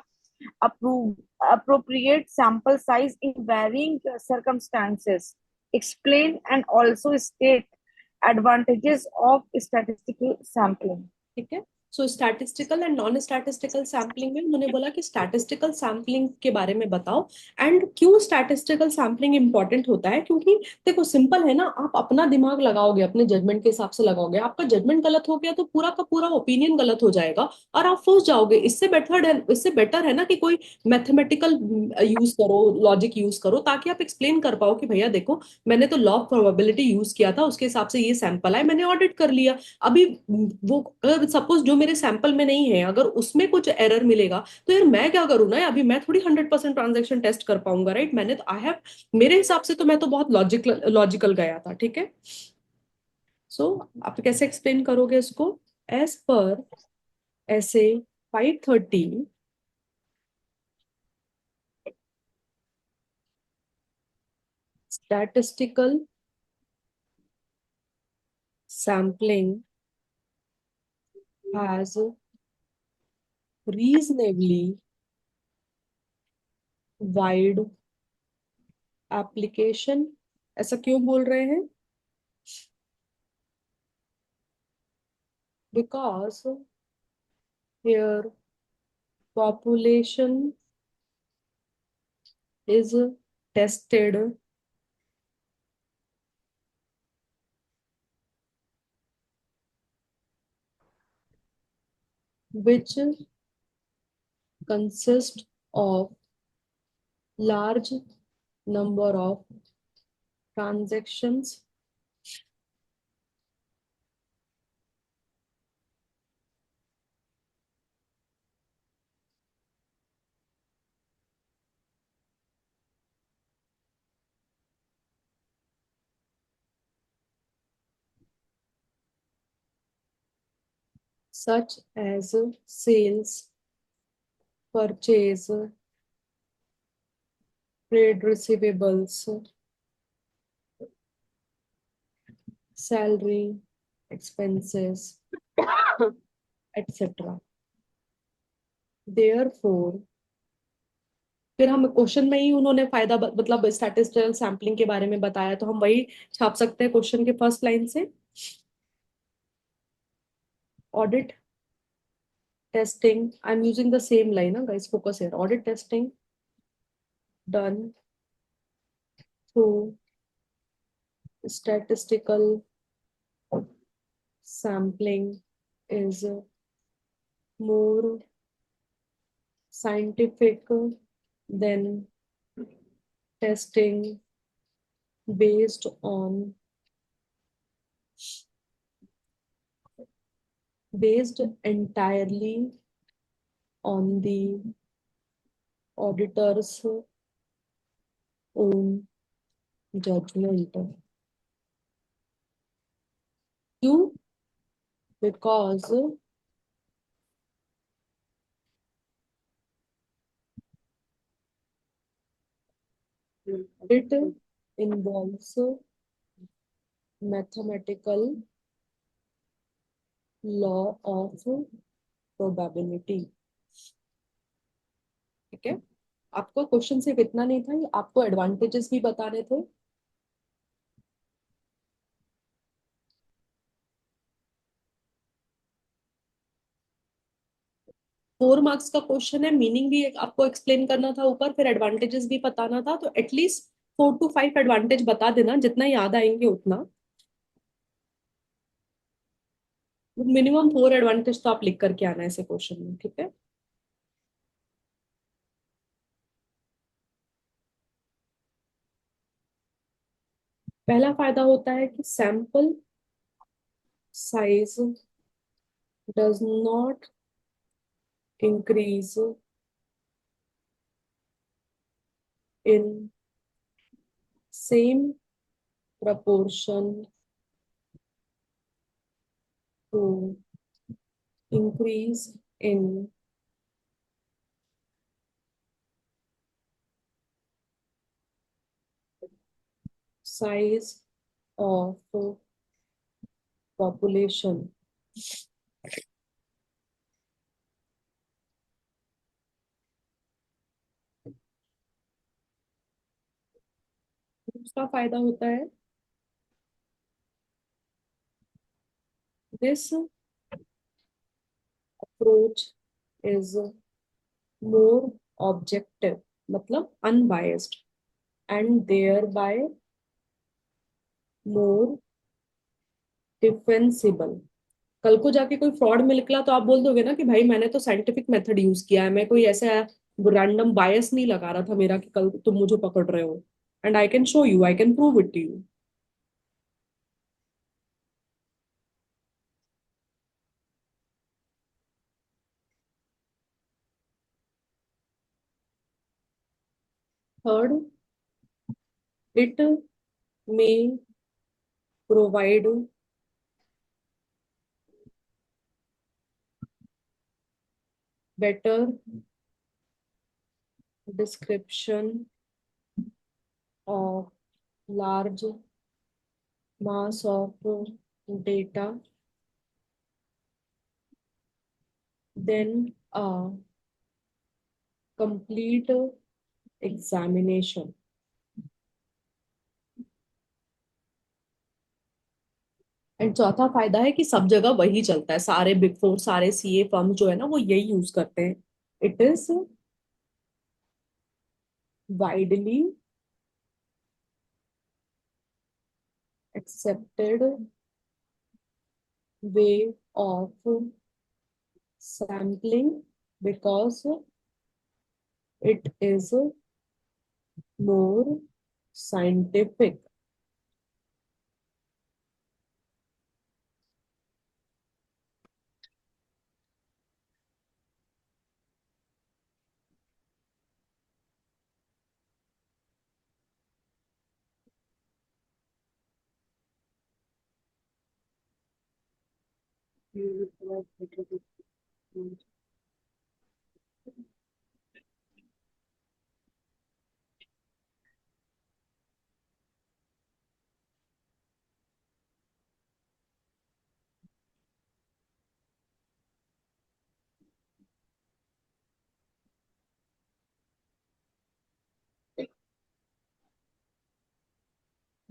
appropriate sample size in varying circumstances. Explain and also state advantages of statistical sampling. ठीक है। So statistical and non statistical sampling में उन्होंने बोला कि स्टैटिस्टिकल सैम्पलिंग के बारे में बताओ एंड क्यों स्टैटिस्टिकल सैम्पलिंग इंपॉर्टेंट होता है। क्योंकि देखो सिंपल है ना, आप अपना दिमाग लगाओगे, अपने जजमेंट के हिसाब से लगाओगे, आपका जजमेंट गलत हो गया तो पूरा का पूरा ओपिनियन गलत हो जाएगा और आप फंस जाओगे। इससे बेटर है ना कि कोई मैथमेटिकल यूज करो, लॉजिक यूज करो, ताकि आप एक्सप्लेन कर पाओ कि भैया देखो मैंने तो लॉ ऑफ प्रोबेबिलिटी यूज किया था, उसके हिसाब से ये सैंपल है, मैंने ऑडिट कर लिया। अभी वो अगर सपोज जो मेरे सैंपल में नहीं है अगर उसमें कुछ एरर मिलेगा तो यार मैं क्या करूँ ना, अभी मैं थोड़ी 100% ट्रांजेक्शन टेस्ट कर पाऊंगा, राइट? मैंने तो आई हैव, मेरे हिसाब से तो मैं तो बहुत लॉजिकल गया था, ठीक है। सो आप कैसे एक्सप्लेन करोगे इसको? एज पर ऐसे 530 statistical sampling has reasonably wide application। ऐसा क्यों बोल रहे हैं? Because here population is tested which consist of large number of transactions such as sales, purchase, trade receivables, salary, expenses, etc. Therefore, फिर हम क्वेश्चन में ही उन्होंने फायदा मतलब स्टैटिस्टिकल सैम्पलिंग के बारे में बताया, तो हम वही छाप सकते हैं क्वेश्चन के फर्स्ट लाइन से। Audit testing, I'm using the same line, guys, focus here. Audit testing done through statistical sampling is more scientific than testing based entirely on the auditor's own judgment. क्यों? Because it involves mathematical law of probability। ठीक है, आपको क्वेश्चन सिर्फ इतना नहीं था, ये आपको एडवांटेजेस भी बताने थे। फोर मार्क्स का क्वेश्चन है, मीनिंग भी आपको एक्सप्लेन करना था ऊपर, फिर एडवांटेजेस भी बताना था, तो एटलीस्ट 4 to 5 एडवांटेज बता देना, जितना याद आएंगे उतना। मिनिमम 4 एडवांटेज तो आप लिख करके आना ऐसे क्वेश्चन में, ठीक है। पहला फायदा होता है कि sample size does not increase in same proportion to increase in size of population. दूसरा फायदा होता है this approach is more objective, मतलब unbiased, and thereby more defensible. कल को जाके कोई फ्रॉड में निकला तो आप बोल दोगे ना कि भाई मैंने तो साइंटिफिक मेथड यूज किया है, मैं कोई ऐसा रैंडम बायस नहीं लगा रहा था मेरा कि कल तुम मुझे पकड़ रहे हो. And I can show you, I can prove it to you. Third, it may provide better description of large mass of data than a complete examination. And चौथा फायदा है कि सब जगह वही चलता है, सारे बिग फोर, सारे सीए फर्म जो है ना वो यही यूज करते हैं. It is widely accepted way of sampling because it is more scientific.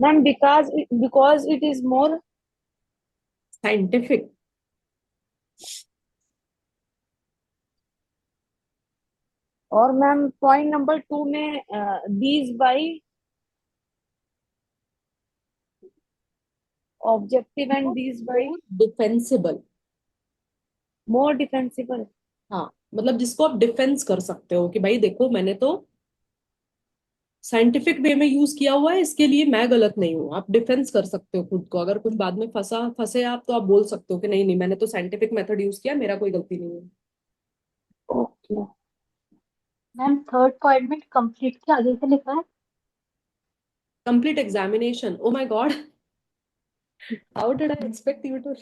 Ma'am, because it is more Scientific. और मैम पॉइंट नंबर 2 में these by objective and these by defensible. more defensible. हाँ, मतलब जिसको आप डिफेंस कर सकते हो कि भाई देखो मैंने तो साइंटिफिक वे में यूज किया हुआ है, इसके लिए मैं गलत नहीं हूँ. आप डिफेंस कर सकते हो खुद को. अगर कुछ बाद में फंसे आप तो आप बोल सकते हो कि नहीं नहीं मैंने तो साइंटिफिक मेथड यूज किया, मेरा कोई गलती नहीं है. Okay. मैम थर्ड पॉइंट में कंप्लीट के आगे से लिखा है. Complete examination. Oh my god, how did I expect you to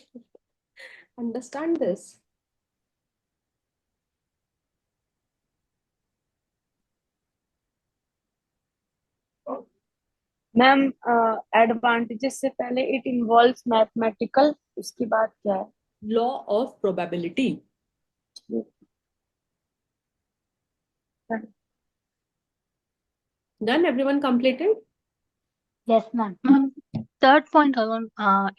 understand this. Ma'am advantages से पहले इट इन्वॉल्व्स मैथमेटिकल, उसके बाद क्या है? Law of probability. Done, everyone completed. Yes ma'am. Third point,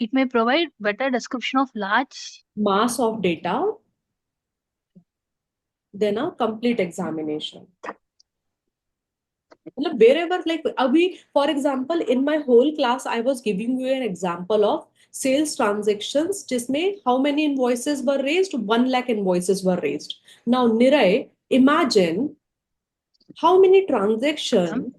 it may provide better description of large. Mass of data then a complete examination. मतलब wherever, like अभी for example in my whole class I was giving you an example of sales transactions जिसमें how many invoices were raised, 1 lakh invoices were raised. Now Niray, imagine how many transactions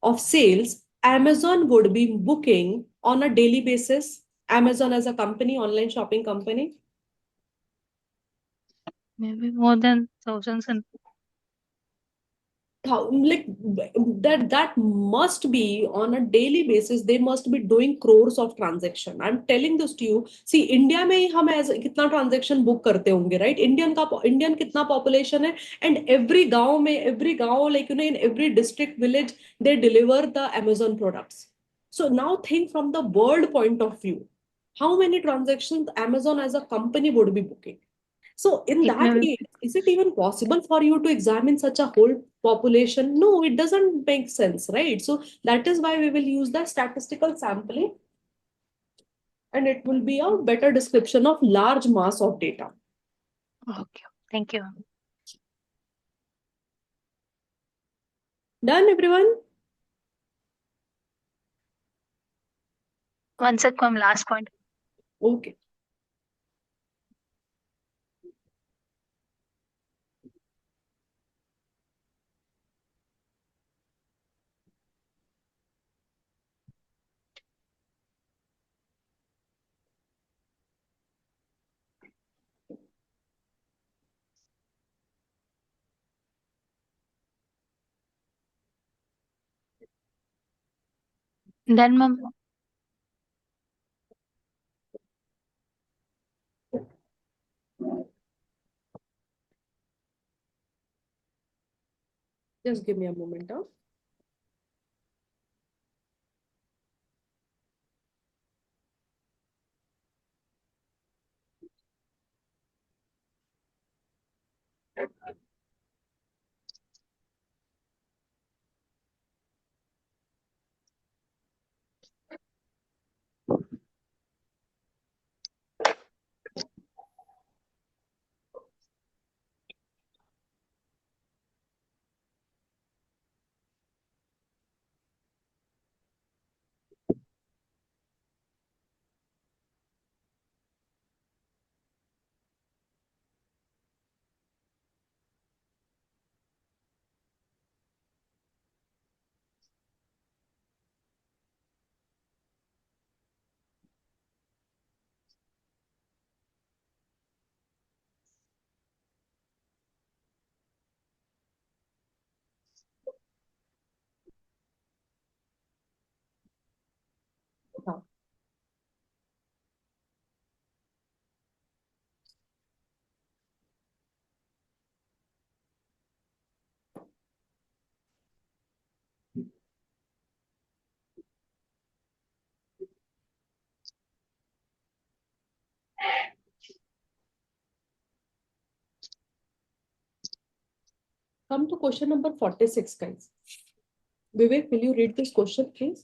of sales Amazon would be booking on a daily basis. Amazon as a company, online shopping company. Maybe more than thousands and like that must be on a daily basis. They must be doing crores of transaction. I'm telling this to you. See, India में ही हम ऐसे कितना ट्रांजेक्शन बुक करते होंगे, राइट? इंडियन कितना पॉपुलेशन है, एंड एवरी गांव like you no in every district village they deliver the Amazon products. So now think from the world point of view, how many transactions Amazon as a company would be booking? So in It that may be, case, is it even possible for you to examine such a whole population? No, it doesn't make sense, right? So that is why we will use the statistical sampling, and it will be a better description of large mass of data. okay. Thank you. Done, everyone? One sec, ma'am, last point. Okay. Then, ma'am, Just give me a moment. Huh? Huh. Come to question number 46, guys. Vivek, will you read this question, please?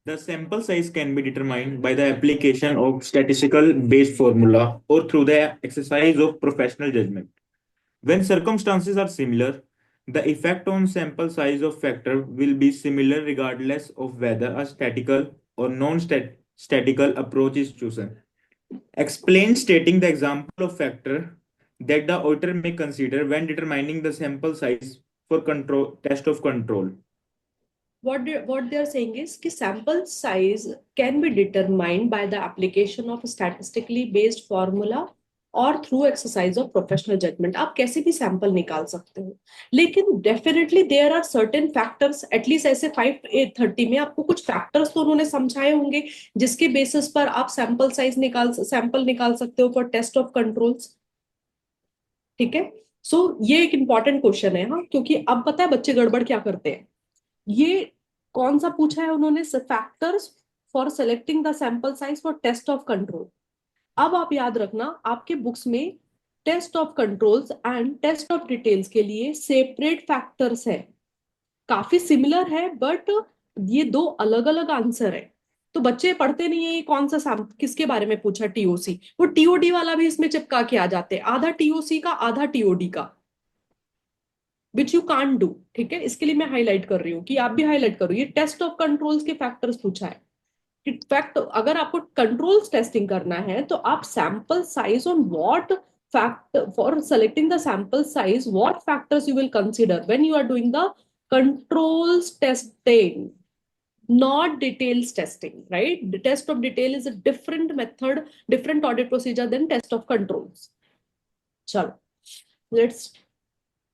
The sample size can be determined by the application of statistical based formula or through the exercise of professional judgment. When circumstances are similar, the effect on sample size of factor will be similar regardless of whether a statistical or non-statistical approach is chosen. Explain stating the example of factor that the auditor may consider when determining the sample size for control test of control. What they are saying is कि sample size can be determined by the application of a statistically based formula और through exercise of professional judgement. आप कैसे भी सैंपल निकाल सकते हो, लेकिन definitely there are certain factors. At least ऐसे 5-30 में आपको कुछ फैक्टर्स तो उन्होंने समझाए होंगे जिसके बेसिस पर आप सैंपल निकाल सकते हो फॉर टेस्ट ऑफ कंट्रोल्स. ठीक है, सो ये एक इंपॉर्टेंट क्वेश्चन है. हाँ, क्योंकि अब पता है बच्चे गड़बड़ क्या करते हैं. ये कौन सा पूछा है उन्होंने? Factors for selecting the sample size for test of control. अब आप याद रखना, आपके बुक्स में test of controls and test of details के लिए सेपरेट फैक्टर्स है. काफी सिमिलर है, बट ये दो अलग अलग आंसर है. तो बच्चे पढ़ते नहीं है ये कौन सा किसके बारे में पूछा, टीओसी. वो टीओडी वाला भी इसमें चिपका के आ जाते हैं, आधा टीओसी का आधा टीओडी का, विच यू कांट डू. ठीक है, इसके लिए मैं हाईलाइट कर रही हूँ कि आप भी हाईलाइट करो. ये टेस्ट ऑफ कंट्रोल्स के फैक्टर्स पूछा है. इनफैक्ट अगर आपको कंट्रोल्स टेस्टिंग करना है तो आप sample size on what factor for selecting the sample size, what factors you will consider when you are doing the controls testing. not details testing, right? The test of detail is a different method, different audit procedure than test of controls. Chalo, let's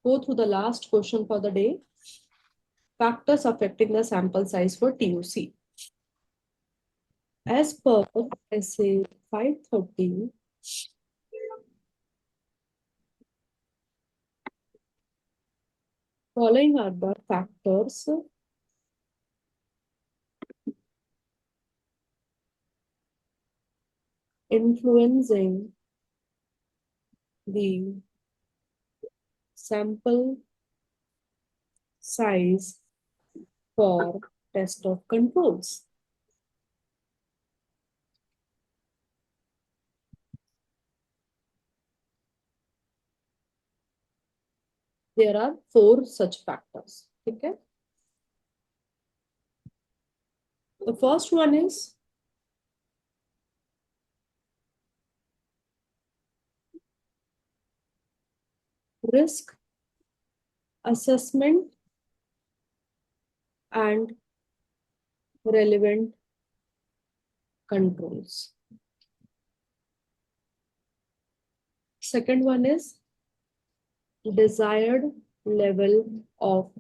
go through the last question for the day. Factors affecting the sample size for TOC. As per SA 530, following are the factors influencing the sample size for test of controls. There are 4 such factors. Okay. The first one is risk assessment and relevant controls. Second one is desired level of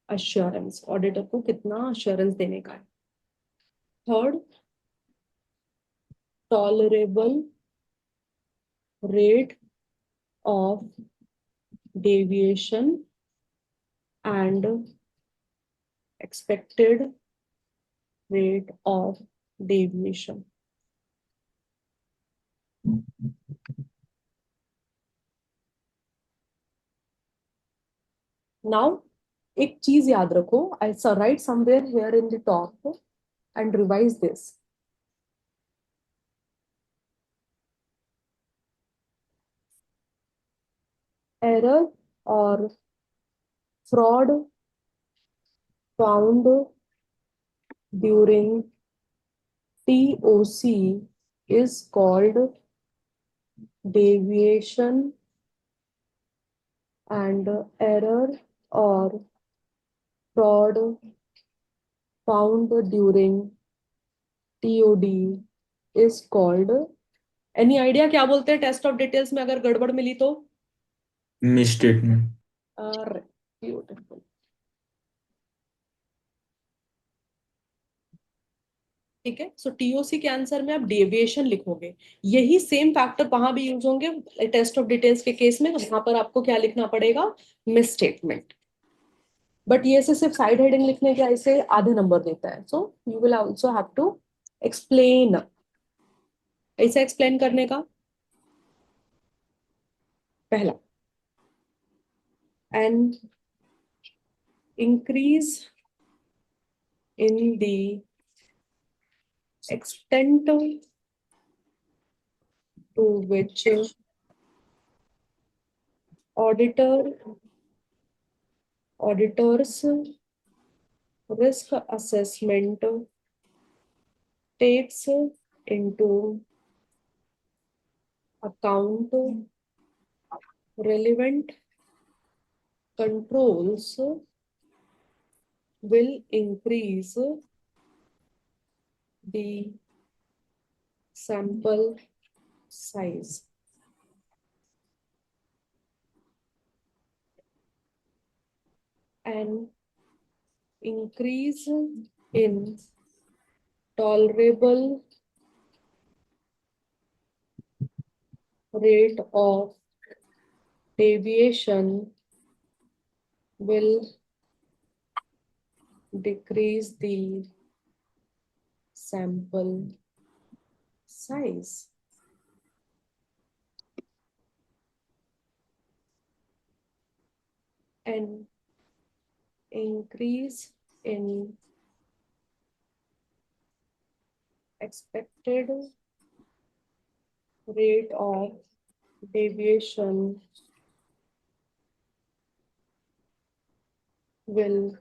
assurance. Auditor को कितना assurance देने का है. Third, tolerable rate of deviation and expected rate of deviation. Now, एक चीज याद रखो. I write somewhere here in the top and revise this. Error or fraud found during TOC is called deviation, and error or fraud found during TOD is called. Any idea क्या बोलते हैं टेस्ट ऑफ डिटेल्स में अगर गड़बड़ मिली तो? Misstatement. Beautiful. ठीक है. सो टीओसी के आंसर में आप डेविएशन लिखोगे. यही सेम फैक्टर वहां भी यूज होंगे टेस्ट ऑफ डिटेल्स के केस में. वहां पर आपको क्या लिखना पड़ेगा? मिसस्टेटमेंट. बट ये से सिर्फ साइड हेडिंग लिखने के ऐसे आधे नंबर देता है. So you will also have to explain. ऐसे एक्सप्लेन करने का पहला, an increase in the extent to which auditors risk assessment takes into account relevant controls will increase the sample size. An increase in tolerable rate of deviation will decrease the sample size. An increase in expected rate of deviation will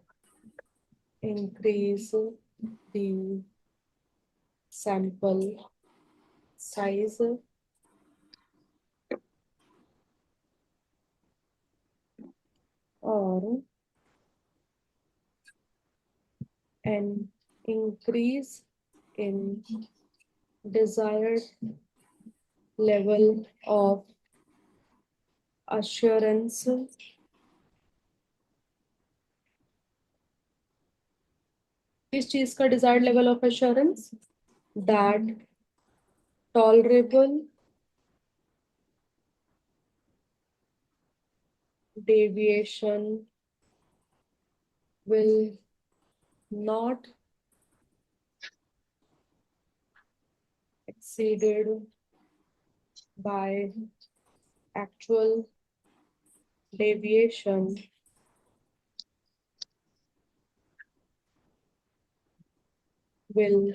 increase the sample size. Or an increase in desired level of assurance किस चीज का desired level of assurance? That tolerable deviation will not exceeded by actual deviation will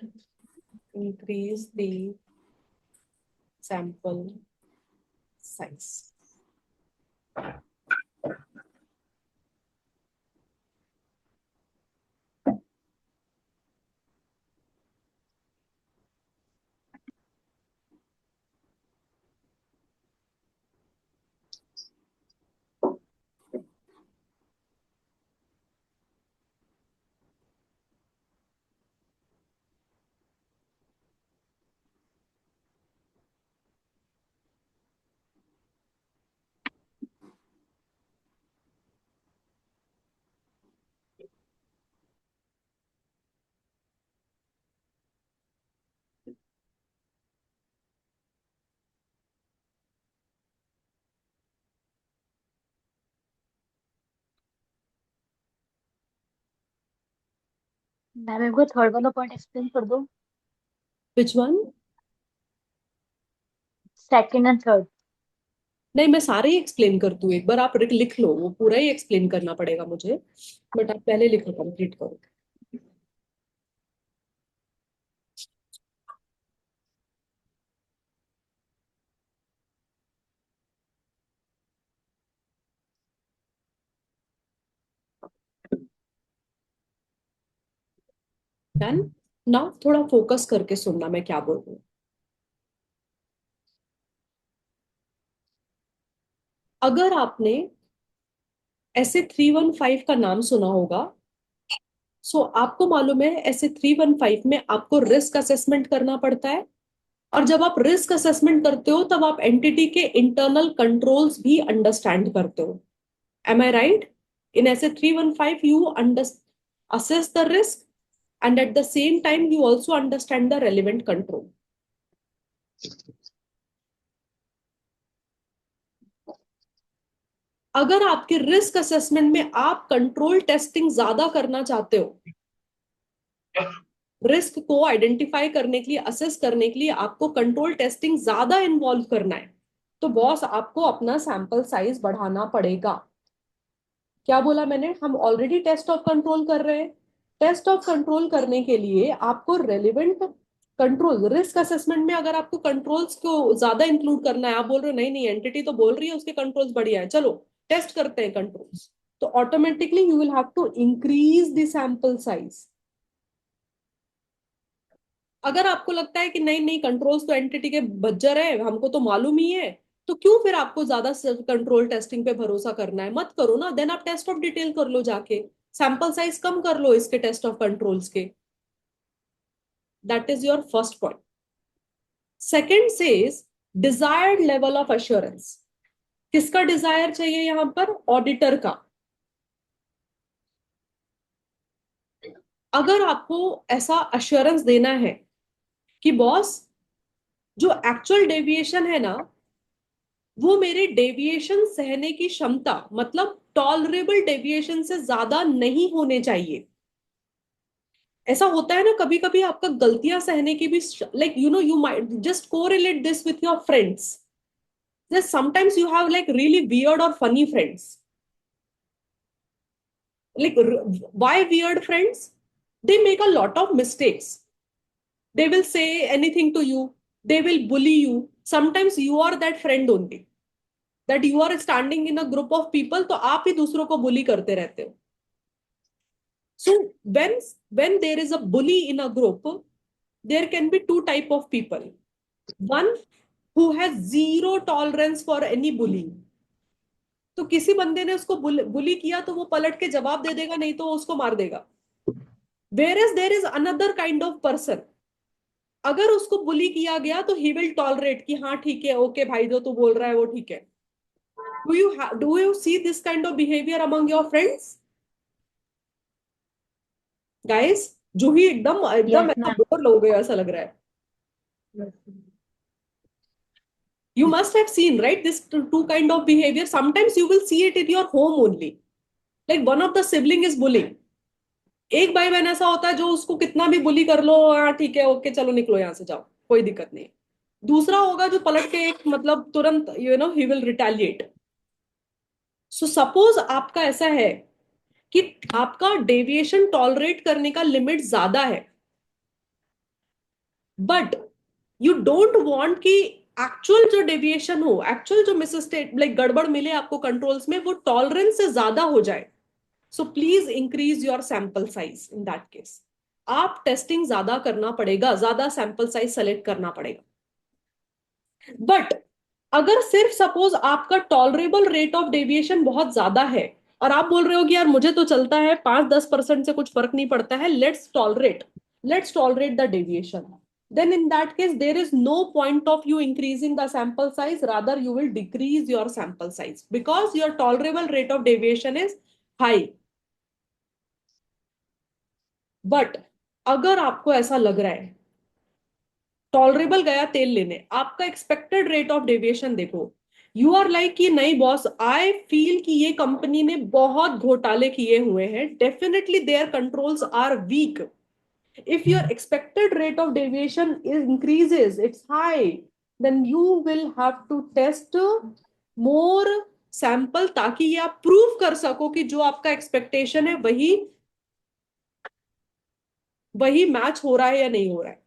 increase the sample size. Ma'am एक बार थर्ड वाला पॉइंट एक्सप्लेन कर दो, Which one? Second and third. नहीं, मैं सारे ही एक्सप्लेन कर दूं एक बार, आप लिख लो, वो पूरा ही एक्सप्लेन करना पड़ेगा मुझे, बट आप पहले लिखो, कंप्लीट करो. डन ना? थोड़ा फोकस करके सुनना मैं क्या बोल रही हूँ. अगर आपने ऐसे 315 का नाम सुना होगा, सो आपको मालूम है ऐसे 315 में आपको रिस्क असेसमेंट करना पड़ता है, और जब आप रिस्क असेसमेंट करते हो तब आप एंटिटी के इंटरनल कंट्रोल्स भी अंडरस्टैंड करते हो. एम आई राइट? इन ऐसे 315 you assess the risk, and at the same time you also understand the relevant control. अगर आपके रिस्क असेसमेंट में आप कंट्रोल टेस्टिंग ज्यादा करना चाहते हो, रिस्क को आइडेंटिफाई करने के लिए, असेस करने के लिए आपको कंट्रोल टेस्टिंग ज्यादा इन्वॉल्व करना है, तो बॉस आपको अपना सैंपल साइज बढ़ाना पड़ेगा. क्या बोला मैंने? हम ऑलरेडी टेस्ट ऑफ कंट्रोल कर रहे हैं. टेस्ट ऑफ कंट्रोल करने के लिए आपको रेलिवेंट कंट्रोल, रिस्क असेसमेंट में अगर आपको कंट्रोल्स को ज्यादा इंक्लूड करना है, आप बोल रहे हो नहीं नहीं एंटिटी तो बोल रही है उसके कंट्रोल्स बढ़िया है, चलो टेस्ट करते हैं कंट्रोल्स, तो automatically you will have to increase the sample size. अगर आपको लगता है कि नहीं नहीं कंट्रोल्स तो एंटिटी के बज्जर है, हमको तो मालूम ही है, तो क्यों फिर आपको ज्यादा कंट्रोल टेस्टिंग पे भरोसा करना है? मत करो ना. देन आप टेस्ट ऑफ डिटेल कर लो जाके, सैंपल साइज कम कर लो इसके टेस्ट ऑफ कंट्रोल्स के. That is your first point. Second says desired level of assurance. किसका डिजायर चाहिए यहां पर? ऑडिटर का. अगर आपको ऐसा अश्योरेंस देना है कि बॉस जो एक्चुअल डेविएशन है ना, वो मेरे डेविएशन सहने की क्षमता, मतलब टॉलरेबल डेविएशन से ज्यादा नहीं होने चाहिए. ऐसा होता है ना कभी कभी आपका गलतियां सहने की भी, like you know you might just correlate this with your friends. Just sometimes you have like really weird और funny friends. Like, why weird friends? They make a lot of mistakes. They will say anything to you. They will bully you. Sometimes you are that friend only. That you are standing in a group of people, तो आप ही दूसरों को bully करते रहते हो. So when there is a bully in a group, there can be two type of people. One who has zero tolerance for any bullying. तो किसी बंदे ने उसको बुली किया तो वो पलट के जवाब दे देगा, नहीं तो वो उसको मार देगा. Whereas there is another kind of person, अगर उसको बुली किया गया तो he will tolerate कि हाँ ठीक है, ओके भाई, जो तू बोल रहा है वो ठीक है. Do you see this kind of behavior among your friends, guys? जो ही एकदम एकदम Yes, ऐसा ma'am. बोर हो गया ऐसा लग रहा है. You must have seen, right, this two kind of behavior. Sometimes you will see it in your home only. Like one of the sibling is bullying. एक भाई बहन ऐसा होता है जो उसको कितना भी बुली कर लो, हाँ ठीक है, ओके चलो निकलो यहाँ से, जाओ, कोई दिक्कत नहीं. दूसरा होगा जो पलट के एक मतलब तुरंत he will retaliate. So suppose आपका ऐसा है कि आपका डेविएशन टॉलरेट करने का लिमिट ज्यादा है, बट यू डोंट वांट कि एक्चुअल जो डेविएशन हो, एक्चुअल जो मिसस्टेट लाइक गड़बड़ मिले आपको कंट्रोल्स में, वो टॉलरेंस से ज्यादा हो जाए. So please increase your sample size. In that case आप टेस्टिंग ज्यादा करना पड़ेगा, ज्यादा सैंपल साइज सेलेक्ट करना पड़ेगा. बट अगर सिर्फ सपोज आपका टॉलरेबल रेट ऑफ डेविएशन बहुत ज्यादा है और आप बोल रहे हो कि यार मुझे तो चलता है, 5-10% से कुछ फर्क नहीं पड़ता है, let's tolerate the deviation, then in that case there is no point of you increasing the sample size, rather you will decrease your sample size because your tolerable rate of deviation is high. But अगर आपको ऐसा लग रहा है, टॉलरेबल गया तेल लेने, आपका एक्सपेक्टेड रेट ऑफ डेविएशन देखो, यू आर लाइक कि नहीं बॉस, आई फील कि ये कंपनी ने बहुत घोटाले किए हुए हैं, definitely there controls are weak. If your expected rate of deviation increases, it's high, then you will have to test more sample ताकि ये आप प्रूव कर सको कि जो आपका एक्सपेक्टेशन है वही मैच हो रहा है या नहीं हो रहा है.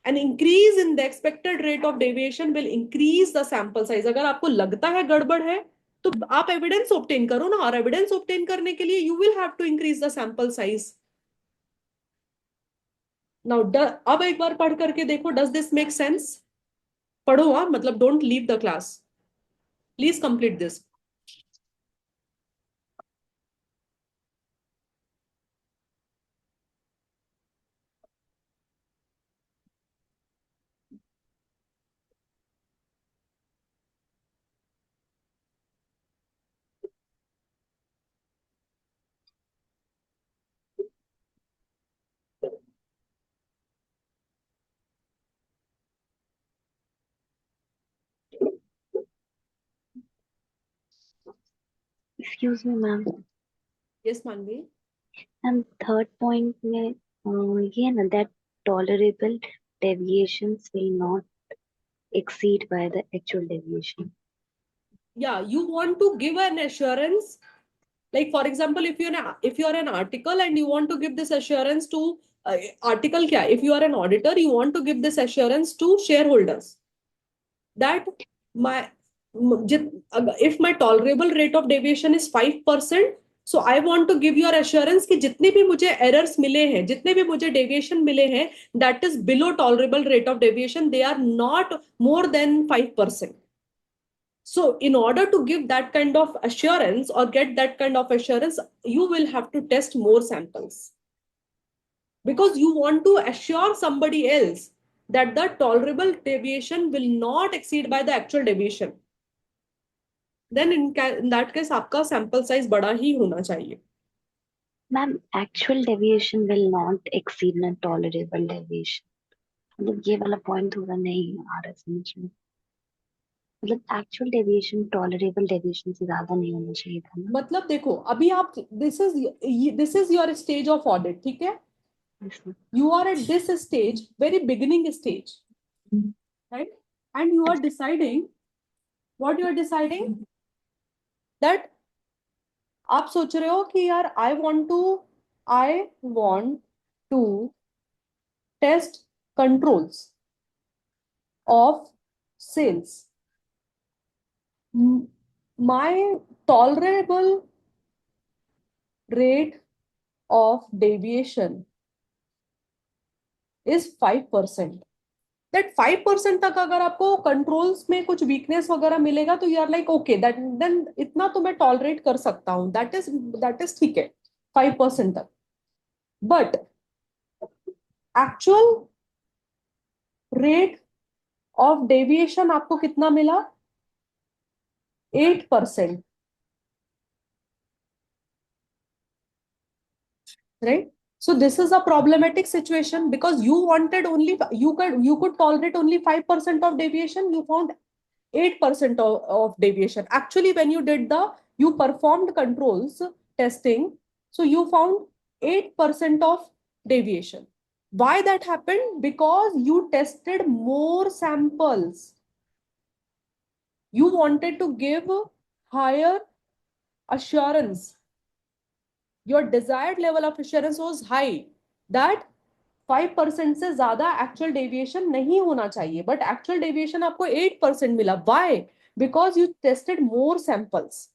An increase in the expected rate of deviation will increase the sample size. अगर आपको लगता है गड़बड़ है तो आप एविडेंस ऑब्टेन करो ना, और एविडेंस ऑब्टेन करने के लिए you will have to increase the sample size. Now अब एक बार पढ़ करके देखो, डज दिस मेक सेंस? पढ़ो, हाँ, मतलब don't leave the class, please complete this. Excuse me, ma'am. Yes मानवी. And third point में ये है ना that tolerable deviations will not exceed by the actual deviation. Yeah, you want to give an assurance, like for example, if you're an article and you want to give this assurance to article क्या, if you are an auditor, you want to give this assurance to shareholders that my if my tolerable rate of deviation is 5%, so I want to give your assurance कि जितने भी मुझे errors मिले हैं, जितने भी मुझे deviation मिले हैं, that is below tolerable rate of deviation, they are not more than 5%. So in order to give that kind of assurance or get that kind of assurance, you will have to test more samples because you want to assure somebody else that the tolerable deviation will not exceed by the actual deviation. Then in that case आपका sample size बड़ा ही होना चाहिए. Ma'am, actual deviation will not exceed the tolerable deviation. मतलब ये वाला point थोड़ा नहीं आ रहा समझ में. मतलब actual deviation tolerable deviation से ज्यादा नहीं होना चाहिए था ना. मतलब देखो, अभी आप this is your stage of audit, ठीक है? Yes, ma'am. You are at this stage, very beginning stage, right? And you are deciding what you are deciding, that आप सोच रहे हो कि यार I want to test controls of sales. My tolerable rate of deviation is 5%. That 5% तक अगर आपको कंट्रोल्स में कुछ वीकनेस वगैरह मिलेगा तो you are like okay, that then इतना तो मैं टॉलरेट कर सकता हूँ, दैट इज ठीक है 5% तक. But actual rate of deviation आपको कितना मिला? 8%, right? So this is a problematic situation because you wanted only, you could tolerate only 5% of deviation. You found 8% of deviation. Actually, when you performed controls testing, so you found 8% of deviation. Why that happened? Because you tested more samples. You wanted to give higher assurance. Your desired level of assurance was high that 5% से ज्यादा एक्चुअल डेविएशन नहीं होना चाहिए, बट एक्चुअल डेविएशन आपको 8% मिला. Why? Because you tested more samples.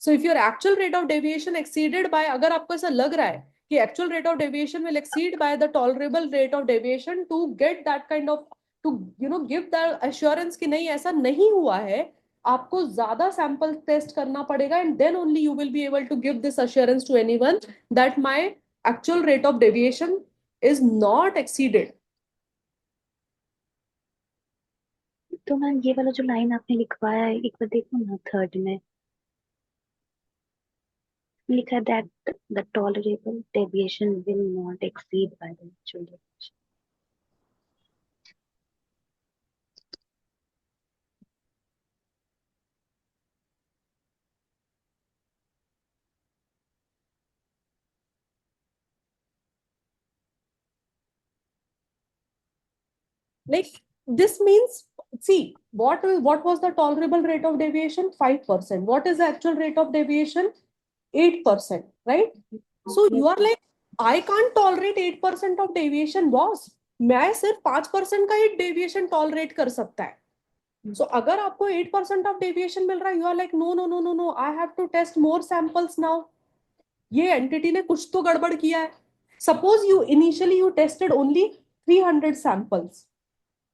So if your actual rate of deviation exceeded by, अगर आपको ऐसा लग रहा है कि actual rate of deviation will exceed by the tolerable rate of deviation, to get that kind of, to give the assurance कि नहीं ऐसा नहीं हुआ है, आपको ज्यादा सैंपल टेस्ट करना पड़ेगा, and then only you will be able to give this assurance to anyone that my actual rate of deviation is not exceeded. तो मैम ये वाला जो लाइन आपने लिखवाया है एक बार देखो ना, थर्ड में लिखा है that the tolerable deviation will not exceed by the actual deviation. Like this means, see, what was the tolerable rate of deviation? 5%. What is the actual rate of deviation? 8%, right? So you are like, I can't tolerate 8% of deviation, boss. मैं सिर्फ 5% का ही डेविएशन टॉलरेट कर सकता है. So अगर आपको 8% ऑफ डेविएशन मिल रहा है, you are like no no no no no, I have to test more samples now. ये एंटिटी ने कुछ तो गड़बड़ किया है. Suppose you initially you tested only 300 samples,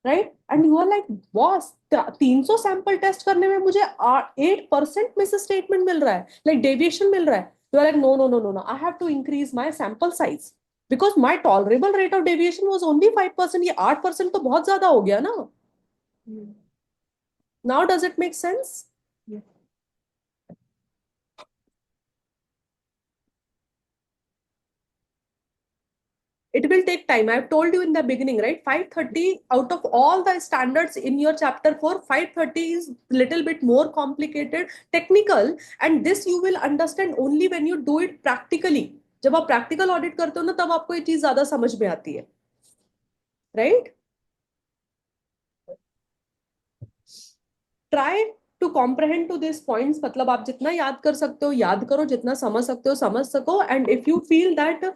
right, and you are like boss 300 sample test करने में मुझे 8% मिस स्टेटमेंट मिल रहा है, लाइक डेविएशन मिल रहा है. You are like no no no no no, I have to increase my sample size because my tolerable rate of deviation was only 5%. ये 8% तो बहुत ज्यादा हो गया ना. Now does it make sense? It will take time. I've told you in the beginning, right? 530, out of all the standards in your chapter 4, 530 is little bit more complicated, technical, and this you will understand only when you do it practically. जब आप practical audit करते हो ना, तब आपको ये चीज ज्यादा समझ में आती है, right? Try to comprehend to these points. मतलब आप जितना याद कर सकते हो याद करो, जितना समझ सकते हो समझ सको, and if you feel that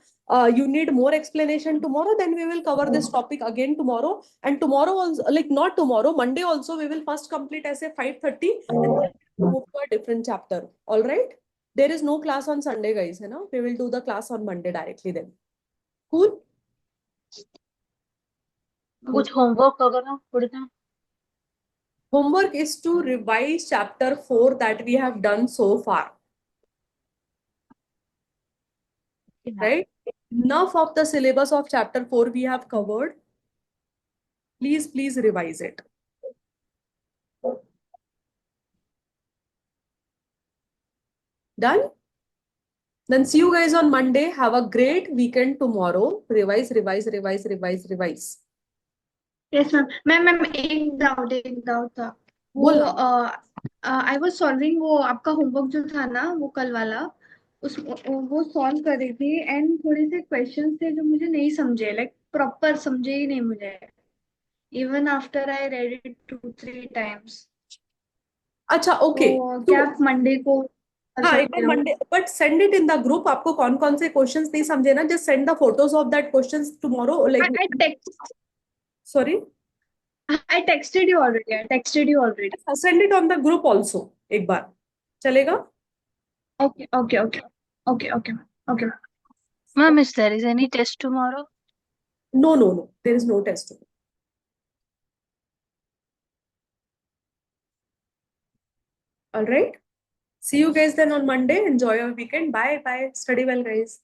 you need more explanation tomorrow, then we will cover this topic again tomorrow. And tomorrow also, like not tomorrow, Monday also, we will first complete essay 530 and then move to a different chapter. All right? There is no class on Sunday, guys. है ना? We will do the class on Monday directly then. Cool? कुछ होमवर्क वगैरह पढ़ना? Homework is to revise chapter 4 that we have done so far. Right? Enough of the syllabus of chapter 4 we have covered. Please revise it. Done? Then see you guys on Monday. Have a great weekend tomorrow. Revise. Yes ma'am ma'am एक डाउट था वो बोलो. आई वाज सॉल्विंग वो आपका होमवर्क जो था ना वो कल वाला उस वो सॉल्व कर रही थी एंड थोड़े से क्वेश्चंस थे जो मुझे नहीं समझे लाइक प्रॉपर समझे ही नहीं मुझे even after I read it 2-3 times अच्छा, ओके. तो क्या आप मंडे को कर हाँ, एक सकते बार हो Monday, but send it in the group. आपको कौन कौन से क्वेश्चंस नहीं समझे ना, just send the photos of that questions tomorrow. Like I text sorry, I texted you already send it on the group also. एक बार चलेगा? Okay okay okay okay okay okay Ma'am, is there is any test tomorrow? No, there is no test. All right. See you guys then on Monday. Enjoy your weekend. Bye. Study well, guys.